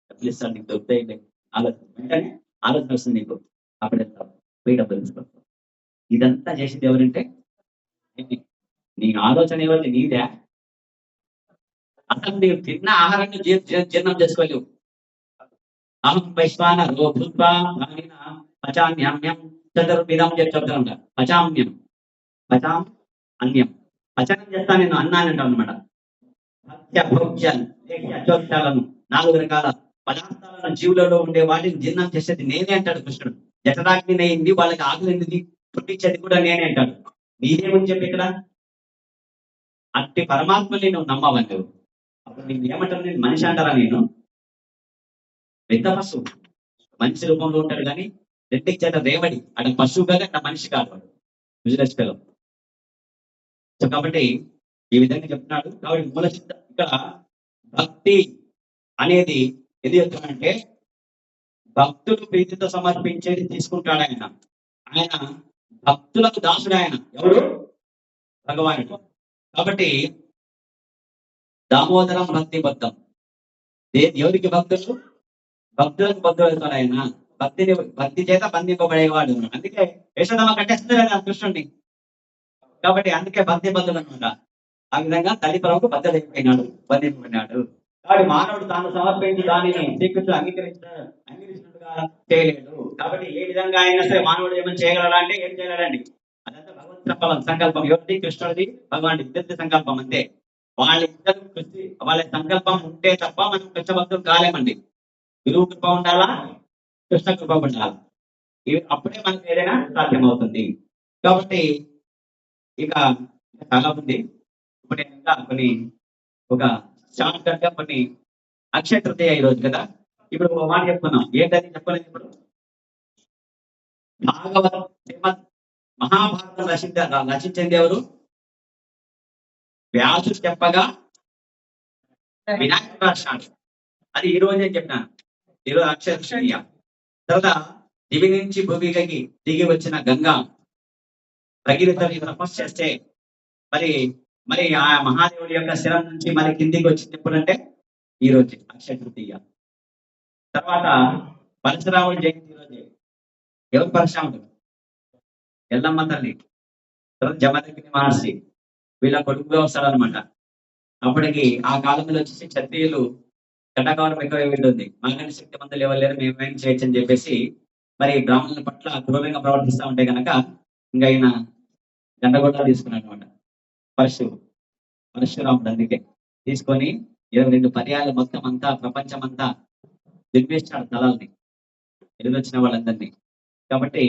డబ్బులు ఇస్తాడు, నీకు దొరుకుతాయి. ఆలోచన వెంటనే ఆలోచన వస్తుంది నీకు, అప్పుడు వెళ్తావు, పోయి డబ్బులు తీసుకొస్తావు. ఇదంతా చేసేది ఎవరంటే నీ ఆలోచన ఎవరికి? నీదే. అసలు నీవు తిన్న ఆహారాన్ని జీర్ణం చేసుకోలేవు. అహం వైశ్వాన భూత్వా పచాన్యామ్యం చతుర్విధం చెప్తాను. పచామ్యం, పచాం అన్యం. పచనం చేస్తా నేను అన్నాన్ని అంటాను అనమాట. అచోక్షాలను 4 రకాల పదార్థాలను జీవులలో ఉండే వాటిని జీర్ణం చేసేది నేనే అంటాడు కృష్ణుడు. జఠరాగ్ని అయింది, వాళ్ళకి ఆకలింది పుట్టించేది కూడా నేనే అంటాడు. నీదేమని చెప్పి ఇక్కడ అట్టి పరమాత్మని నువ్వు నమ్మవని నువ్వు అప్పుడు నేను ఏమంటాను? నేను మనిషి అంటారా? నేను పెద్ద పశువు. మనిషి రూపంలో ఉంటాడు కానీ రెండుకి చేత రేవడి. అక్కడ పశువు కాదు, అక్కడ మనిషి కాదు, వాడు బిజినెస్ పిల్లలు. సో కాబట్టి ఈ విధంగా చెప్తున్నాడు. కాబట్టి మూల సిద్ధ ఇక్కడ భక్తి అనేది ఏది చెప్తానంటే భక్తులు ప్రీతితో సమర్పించేది తీసుకుంటాడు ఆయన. ఆయన భక్తులకు దాసుడు. ఆయన ఎవరు? భగవానుడు. కాబట్టి దామోదరం భక్తి బద్ధం. ఎవరికి భక్తులు? భక్తులకు భక్తులు అవుతాడు ఆయన. భక్తి చేత బంధింపబడేవాడు. అందుకే యశోదమ్మ కట్టేస్తుంది కదా కృష్ణుడిని. కాబట్టి అందుకే భక్తి బద్ధుడు అనమాట. ఆ విధంగా తల్లి పరమకు బద్దలైపోయినాడు, బంధింపబడినాడు. కాబట్టి మానవుడు తాను సమర్పించి దానిని శ్రీకృష్ణుడు అంగీకరించినట్టుగా చేయలేడు. కాబట్టి ఏ విధంగా అయినా సరే మానవుడు ఏమైనా చేయగలరా అంటే ఏం చేయలేడండి. అదంతా భగవంతుడి సంకల్పం. ఎవరిది? కృష్ణుడిది, భగవానుడి ఇద్దరిది సంకల్పం అంతే. వాళ్ళ సంకల్పం ఉంటే తప్ప మనం కృష్ణ భక్తులు కాలేమండి. గురువు కృప ఉండాలా, కృష్ణ కృప ఉండాలా. అప్పుడే మనకు ఏదైనా సాధ్యమవుతుంది. కాబట్టి ఇక చాలా ఉంది. ఇప్పుడు నేను ఇంకా ఒక షార్ట్ కట్ గా కొన్ని అక్షయ తృతీయ ఈరోజు కదా. ఇప్పుడు ఒక మాట చెప్పుకున్నాం. ఏంటని చెప్పలేదు. ఇప్పుడు మహాభారతం రచించింది ఎవరు? వ్యాసుడు చెప్పగా వినాయకుడు రాసినాడు. అది ఈ రోజే చెప్పినాను. ఈరోజు అక్షయ తృతీయ. తర్వాత దివి నుంచి భూమికి దిగి వచ్చిన గంగా భగీరథుని తపస్సు చేస్తే మరి ఆ మహాదేవుడి యొక్క శిరం నుంచి మరి కిందికి వచ్చింది ఎప్పుడంటే ఈ రోజు అక్షయ తృతీయ. తర్వాత పరశురాముడి జయంతి రోజే. ఎవరు పరశురాముడు? ఎల్లమ్మ తల్లి. తర్వాత జమదగ్ని మహర్షి వీళ్ళ కొడుకుగా వస్తాడనమాట. అప్పటికి ఆ కాలంలో వచ్చేసి క్షత్రియులు కటకారం ఎక్కువ ఉంటుంది. మాకంటే శక్తి మందులు ఎవరు మేమేం చేయొచ్చు అని చెప్పేసి మరి బ్రాహ్మణుల పట్ల క్రూరంగా ప్రవర్తిస్తూ ఉంటే కనుక ఇంకా ఆయన గండగొట్ట తీసుకున్నాడు అనమాట. పరశురాముడు అందుకే తీసుకొని 22 పర్యాలు మొత్తం అంతా ప్రపంచం అంతా దిగ్వేశాడు తలల్ని, ఎదురొచ్చిన వాళ్ళందరినీ. కాబట్టి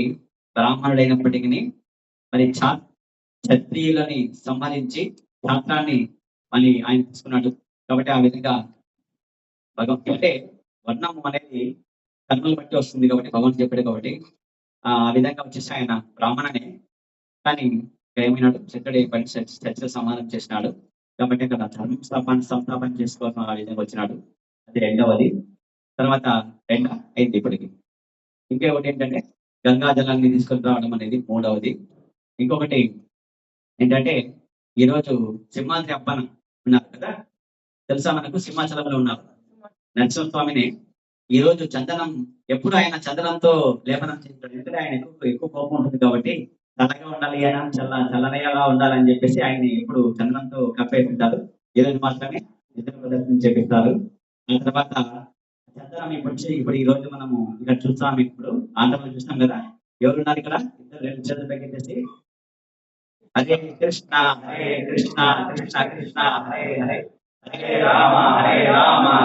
బ్రాహ్మణుడైనప్పటికీ మరి క్షత్రియులని సంహరించి శాస్త్రాన్ని మళ్ళీ ఆయన తీసుకున్నాడు. కాబట్టి ఆ విధంగా అంటే వర్ణం అనేది కర్మలు బట్టి వస్తుంది కాబట్టి భగవంతుడు చెప్పాడు కాబట్టి ఆ విధంగా వచ్చేసి ఆయన బ్రాహ్మణనే. కానీ ఏమైనాడు శంకరుడు పని చర్చ సమాధానం చేసినాడు కాబట్టి ఇక్కడ ధర్మం సంస్థాపన చేసుకోవాల్సిన ఆ విధంగా వచ్చినాడు. అది రెండవది. తర్వాత రెండ అయింది ఇప్పటికి. ఇంకొకటి ఏంటంటే గంగా జలాన్ని తీసుకొని రావడం అనేది మూడవది. ఇంకొకటి ఏంటంటే ఈరోజు సింహాద్రి అప్పన ఉన్నారు కదా, తెలుసా మనకు సింహాచలంలో ఉన్నారు నరసింహస్వామిని. ఈ రోజు చందనం ఎప్పుడు ఆయన చందనంతో లేపనం చేస్తాడు, ఎందుకంటే ఆయన ఎక్కువ కోపం ఉంటుంది కాబట్టి చల్లగా ఉండాలి ఆయన చల్లనయ్యలా ఉండాలని చెప్పేసి ఆయన్ని ఎప్పుడు చందనంతో కప్పేస్తుంటారు. ఈ రోజు మాత్రమే ఇద్దరు ప్రదర్శన చేపిస్తారు. ఆ తర్వాత చందనం ఇప్పుడు ఈ రోజు మనము ఇక్కడ చూస్తాం. ఇప్పుడు ఆంధ్రలో చూస్తాం కదా, ఎవరున్నారు ఇక్కడ ఇద్దరు రెండు చేతులు పెట్టేసి హరే కృష్ణ హరే కృష్ణ కృష్ణ కృష్ణ హరే హరే హరే రామ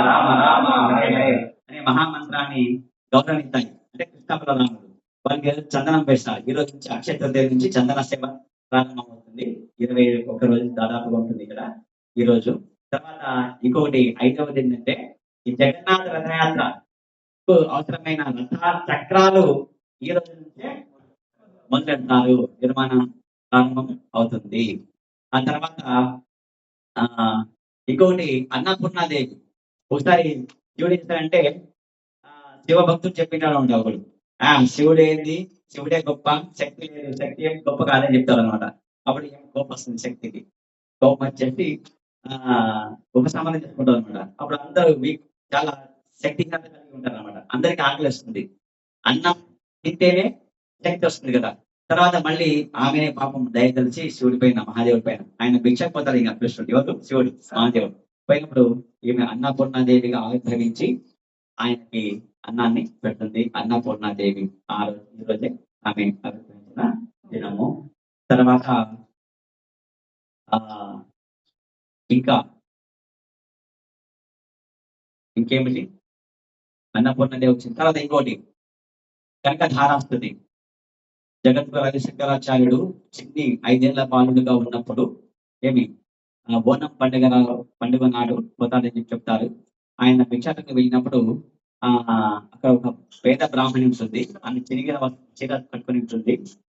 రామ రామ హరే హరే అనే మహామంత్రాన్ని గౌరవిస్తాయి. అంటే కృష్ణ రాముడు వాళ్ళకి చందనం వేస్తారు. ఈ రోజు నుంచి అక్షయ తృతీయ నుంచి చందన సేవ ప్రారంభమవుతుంది. 21 రోజు దాదాపుగా ఉంటుంది ఇక్కడ ఈ రోజు. తర్వాత ఇంకొకటి ఐదవది ఏంటంటే ఈ జగన్నాథ రథయాత్ర అవసరమైన రథ చక్రాలు ఈ రోజు నుంచే మొదలెడతారు, నిర్మాణం ప్రారంభం అవుతుంది. ఆ తర్వాత ఇంకొకటి అన్నపూర్ణాదేవి. ఒకసారి శివుడు ఏంటంటే శివ భక్తుడు చెప్పినాడు ఉంటా ఒకడు, శివుడు ఏంది, శివుడే గొప్ప, శక్తి లేదు, శక్తి ఏం గొప్ప కాదని చెప్తారు అనమాట. అప్పుడు ఏం కోపం వస్తుంది శక్తికి. కోపం వచ్చేసి ఉపశమనం చేసుకుంటారు అనమాట. అప్పుడు అందరూ చాలా శక్తిగా కలిగి ఉంటారు అనమాట. అందరికి ఆకలి వస్తుంది, అన్నం తింటేనే శక్తి వస్తుంది కదా. తర్వాత మళ్ళీ ఆమె పాపం దయ తెలిసి శివుడి పైన మహాదేవుడి పైన ఆయన భిక్షకు పోతాడు. ఇంకా కృష్ణుడు ఎవరు, శివుడు మహాదేవుడు పోయినప్పుడు ఈమె అన్నపూర్ణాదేవిగా ఆవిర్భవించి ఆయనకి అన్నాన్ని పెడుతుంది. అన్నపూర్ణాదేవి ఈ రోజే ఆమె ఆవిర్భవించిన దినము. తర్వాత ఇంకా ఇంకేమిటి, అన్నపూర్ణాదేవి వచ్చిన తర్వాత ఇంకోటి కనకధారాస్తుతి. జగద్గురు రవిశంకరాచార్యుడు చిన్ని 5 ఏళ్ల బాలుడుగా ఉన్నప్పుడు ఏమి బోనం పండుగ నాడు పోతాడని చెప్తారు. ఆయన భిక్షాటకు వెళ్ళినప్పుడు అక్కడ ఒక పేద బ్రాహ్మణి ఉంటుంది. ఆమె చిరిగిన చీర కట్టుకుని ఉంటుంది.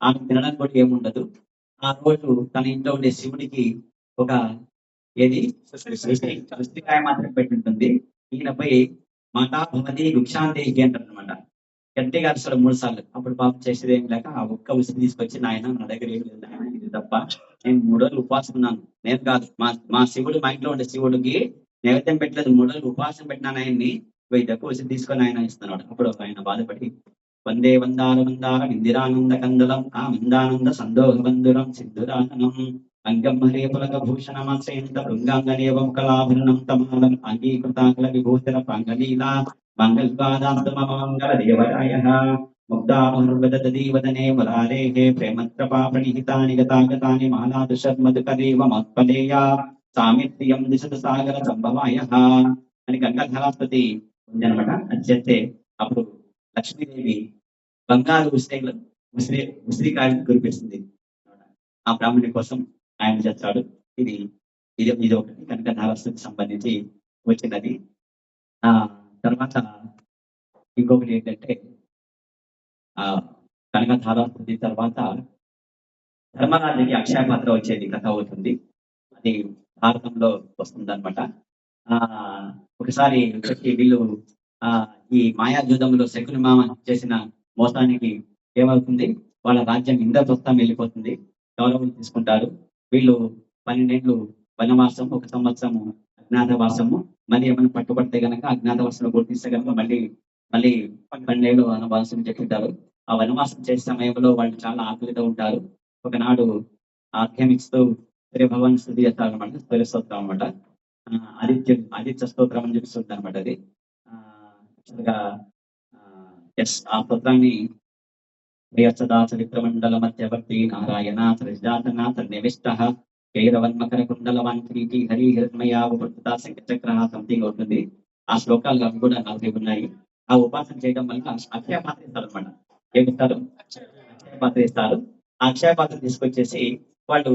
ఆమె తినడానికి కూడా ఏముండదు. ఆ రోజు తన ఇంట్లో ఉండే శివుడికి ఒక సృష్టికాయ మాత్రం పెట్టి ఉంటుంది. ఈయనపై మాతా భవతి భిక్షాందేహి అంటారు అనమాట. గట్టిగా అసలు 3 సార్లు. అప్పుడు పాపం చేసేది ఏం లేక ఆ ఒక్క ఉసిరి తీసుకొచ్చి, నాయన నా దగ్గర ఏం లేదు నాయన, ఇది తప్ప నేను 3 రోజులు ఉపవాసం ఉన్నాను. నేను కాదు, మా శివుడు, మా ఇంట్లో ఉండే శివుడికి నైవేద్యం పెట్టలేదు, 3 రోజులు ఉపవాసం పెట్టినాను ఆయన్ని, తక్కువ ఉసిరి తీసుకొని ఆయన ఇస్తున్నాడు. అప్పుడు ఆయన బాధపడి వందే వందార ఇందిరానంద కందలం ఆ మందానంద సందోహ బంధురం సిద్ధురాసనం అంగం హరే పులక భూషణమాశ్రయంత బృంగాంగనేవ ముఖలాభరణం తమాలం అంగీకృతాకల విభూషణ ప్రాంగలీలా మంగళదేవరాయః ముగ్ధామహృదదీవదనే మురారేః ప్రేమత్రపాపణిహితాని గతాగతాని మాలాదుషర్మధుకరేవ మత్పలేయా సామిత్రియం దిశత సాగర సంభవాయః అని గంగాధరాస్పతి ఉందనమాట. అది చేస్తే అప్పుడు లక్ష్మీదేవి బంగారు ఉసిరికాయలు కురిపిస్తుంది. ఆ బ్రాహ్మణి కోసం ఆయన చేస్తాడు. ఇది ఒకటి కనకధారాస్పతికి సంబంధించి వచ్చినది. తర్వాత ఇంకొకటి ఏంటంటే కనకధారాస్పతి తర్వాత ధర్మరాజుకి అక్షయ పాత్ర వచ్చేది కథ అవుతుంది. అది భారతంలో వస్తుంది అనమాట. ఒకసారి వీళ్ళు ఈ మాయాజూదంలో శకుని మామ చేసిన మోసానికి ఏమవుతుంది, వాళ్ళ రాజ్యం ఇంద్రప్రస్థం వెళ్ళిపోతుంది. కౌరవులు తీసుకుంటారు. వీళ్ళు 12 ఏళ్ళు వనవాసం, 1 సంవత్సరము అజ్ఞాతవాసము. మళ్ళీ ఏమైనా పట్టుబడితే గనక అజ్ఞాతవాసంలో గుర్తిస్తే కనుక మళ్ళీ 12 ఏళ్ళు వనవాసం చెప్తుంటారు. ఆ వనవాసం చేసే సమయంలో వాళ్ళు చాలా ఆకలితో ఉంటారు. ఒకనాడు ఆఖ్యం ఇస్తూ భగవాన్ స్థుతి చేస్తారు అనమాట. స్థుతి స్తోత్రం అనమాట. ఆదిత్య స్తోత్రం అని చెప్తుంది అనమాట. అది ఆ స్తోత్రాన్ని ప్రియసదా చరిత్రమండల మధ్యవర్తి నారాయణ సృజాతనాథ నివిష్ట కైరవన్మకర కుండలవాన్ ప్రీతి హరి హిరణ్మయావృత శంఖచక్ర సంథింగ్ అవుతుంది. ఆ శ్లోకాలు అవి కూడా 4 ఉన్నాయి. ఆ ఉపాసన చేయడం వల్ల అక్షయ పాత్ర ఇస్తారు అనమాట. ఏమిస్తారు? అక్షయ పాత్ర ఇస్తారు. ఆ అక్షయ పాత్ర తీసుకొచ్చేసి వాళ్ళు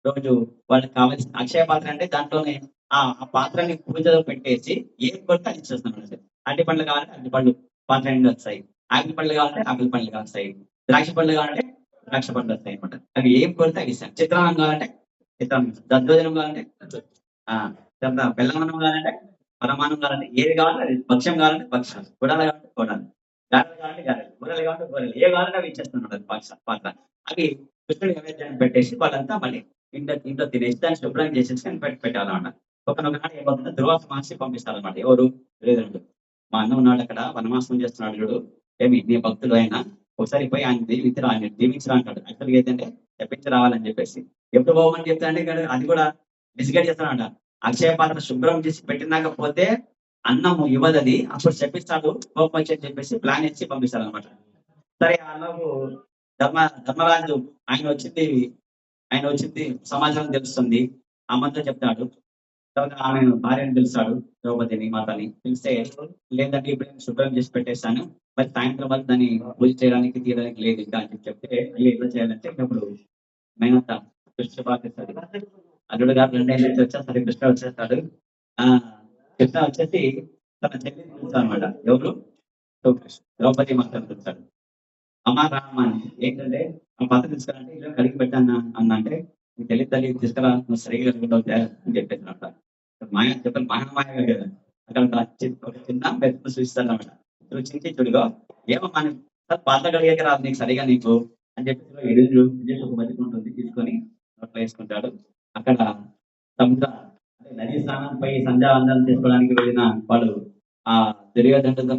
రోజు వాళ్ళకి కావాల్సిన అక్షయ పాత్ర అంటే దాంట్లోనే ఆ పాత్రని పూజలో పెట్టేసి ఏం కొడితే అది ఇచ్చేస్తున్నాడు. అరటి పండ్లు కావాలంటే అరటి పళ్ళు పాత్ర నిండా వస్తాయి. ఆపిల్ పండ్లు కావాలంటే ఆపిల్ పండ్లు వస్తాయి. ద్రాక్ష పళ్ళు కావాలంటే ద్రాక్ష పండ్లు వస్తాయి అనమాట. అవి ఏం కొడితే అవి ఇస్తాను. చిత్రాన్నం కావాలంటే చిత్రాన్నం, దద్దోజనం కావాలంటే ఆ తర్వాత బెల్లమన్నం కావాలంటే పరమాన్నం కావాలంటే ఏది కావాలంటే అది, భక్ష్యం కావాలంటే భక్ష్యాలు, గుడాలు కావాలంటే గుడాలు, గారెలు కావాలంటే గారెలు, బూరెలు కావాలంటే బూరెలు, ఏ కావాలంటే అవి ఇచ్చేస్తున్నాడు అది పాత్ర. అవి కృష్ణుడి నైవేద్యాన్ని పెట్టేసి వాళ్ళంతా మళ్ళీ ఇంట్లో తినేసి దాన్ని శుభ్రం చేసేసి పెట్టాలన్నమాట. ఒకనొకనాడు ఏమవుతుందో దుర్వాస మహర్షి పంపిస్తారన్నమాట. ఎవరు? దుర్యోధనుడు. మా అన్న ఉన్నాడు అక్కడ వనవాసం చేస్తున్నాడు చూడు, ఏమి నీ భక్తుడు ఆయన, ఒకసారి పోయి ఆయన దీవించరా, ఆయన దీవించరా అంటాడు. యాక్చువల్గా ఏంటంటే తెప్పించి రావాలని చెప్పేసి ఎప్పుడు పోవమని చెప్తానంటే ఇక్కడ అది కూడా డిస్గైడ్ చేస్తానంట. అక్షయ పాత్ర శుభ్రం చేసి పెట్టినాకపోతే అన్నము ఇవ్వదది, అప్పుడు చెప్పిస్తాడు కోపం వచ్చి అని చెప్పేసి ప్లాన్ ఇచ్చి పంపిస్తాడు అనమాట. సరే అన్నకు ధర్మరాజు ఆయన వచ్చింది సమాచారం తెలుస్తుంది. అమ్మతో చెప్తాడు. తర్వాత ఆమె భార్యను పిలుస్తాడు, ద్రౌపదిని మాతని పిలిస్తే, లేదంటే ఇప్పుడు నేను శుభ్రం చేసి పెట్టేశాను, మరి సాయంత్రం వరకు దాన్ని పూజ చేయడానికి తీయడానికి లేదు ఇంకా అని చెప్తే, అయ్యో ఎట్లా చేయాలంటే ఇప్పుడు మేనత్త కృష్ణ పాటిస్తాడు. అల్లుడు గారు 2 ఏళ్ళ నుంచి వచ్చేస్తాడు, కృష్ణ వచ్చేస్తాడు. ఆ కృష్ణ వచ్చేసి తన చెల్లిని పిలుస్తాడు అనమాట. ఎవరు? ద్రౌపది మాతను పిలుస్తాడు. అమ్మ రామ్మ అని. ఏంటంటే ఆ పాత్ర తీసుకురంటే ఇలా కడిగి పెట్టాను అన్న అంటే, నీ తల్లి తీసుకురా, నువ్వు సరిగ్గా కడుగుతావు అని చెప్పేసినట్ట. మాయ చెప్పాలి, మాయ కదా. అక్కడ ఒక చిన్న బెత్త చూపిస్తాను అనమాట. చూపించి చూడుగో, ఏమో మన పాత్ర కడిగాక రాదు నీకు సరిగా నీకు అని చెప్పేసి ఎదురు ఒక బతికి ఉంటుంది, తీసుకొని నోట్లో వేసుకుంటాడు. అక్కడ సముద్ర అంటే నదీ స్నానంపై సంధ్యావందనం చేసుకోవడానికి వెళ్ళిన వాడు ఆ దుర్యోధనుడు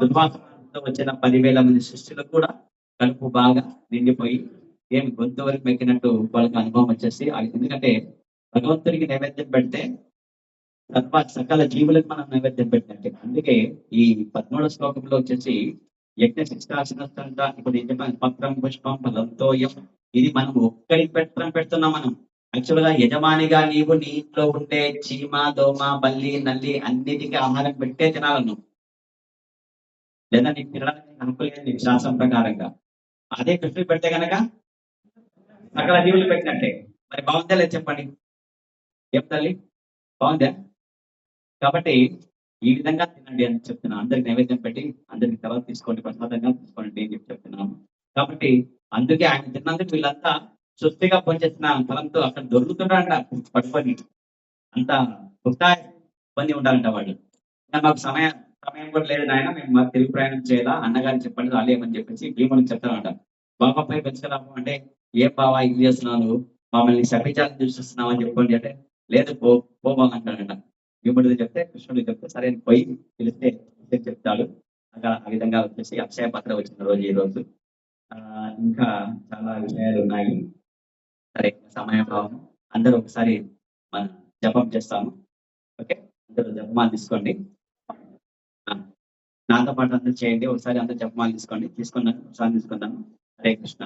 దుర్వాసనతో వచ్చిన 10,000 మంది శిష్యులకు కూడా కడుపు బాగా నిండిపోయి ఏమి గొంతు వరకు మెక్కినట్టు వాళ్ళకి అనుభవం వచ్చేసి, ఎందుకంటే భగవంతుడికి నైవేద్యం పెడితే సకల జీవులకు మనం నైవేద్యం పెట్టినట్టే. అందుకే ఈ 13వ శ్లోకంలో వచ్చేసి యజ్ఞ శిష్టాశినంతా ఇప్పుడు ఏం చెప్పాలి, పత్రం పుష్పం ఫలంతోయం, ఇది మనం ఒక్కడికి పెడుతున్నాం మనం. యాక్చువల్ గా యజమానిగా నీవు నీ ఇంట్లో ఉండే చీమ, దోమ, బల్లి, నల్లి అన్నిటికీ ఆహారం పెట్టే తినాలను, లేదా నీకు తినడానికి హక్కు లేదు నీకు శాస్త్రం ప్రకారంగా. అదే కృష్ణుడు పెడితే కనుక సకల జీవులు పెట్టినట్టే. మరి బాగుందా లేదు చెప్పండి, ఏం తల్లి బాగుందా? కాబట్టి ఈ విధంగా తినండి అని చెప్తున్నాను. అందరికి నైవేద్యం పెట్టి అందరికి తర్వాత తీసుకోండి, ప్రసాదంగా తీసుకోండి అని చెప్పి చెప్తున్నాను. కాబట్టి అందుకే ఆయన తిన్నందుకు వీళ్ళంతా సుస్థిగా పనిచేసిన ఫలంతో అక్కడ దొరుకుతున్నారంట పట్టుకొని, అంత ఉత్సాహ పని ఉండాలంట వాళ్ళు. మాకు సమయం కూడా లేదు నాయన, మేము మాకు తిరుగు ప్రయాణం చేయాలా, అన్నగారిని చెప్పండి రాలేమని చెప్పేసి భీముడికి చెప్తామంట. బాబాపై పెంచుకురాము అంటే, ఏం బావా ఇది చేస్తున్నావు, మమ్మల్ని శపించాలని చూస్తున్నావు అని చెప్పండి అంటే, లేదు పోవాలంటాడంట. భీముడికి చెప్తే, కృష్ణుడికి చెప్తే సరే అని పోయి పిలిస్తే చెప్తాడు. అక్కడ ఆ విధంగా వచ్చేసి అక్షయ పాత్ర వచ్చిన రోజు ఈ రోజు. ఇంకా చాలా విషయాలు ఉన్నాయి. సరే సమయం భావము అందరూ ఒకసారి మనం జపం చేస్తాము. ఓకే, అందరూ జపమాలు తీసుకోండి. నాతో పాటు అందరూ చేయండి. ఒకసారి అందరూ జపమాలు తీసుకున్నాను ఒకసారి తీసుకున్నాను. హరే కృష్ణ.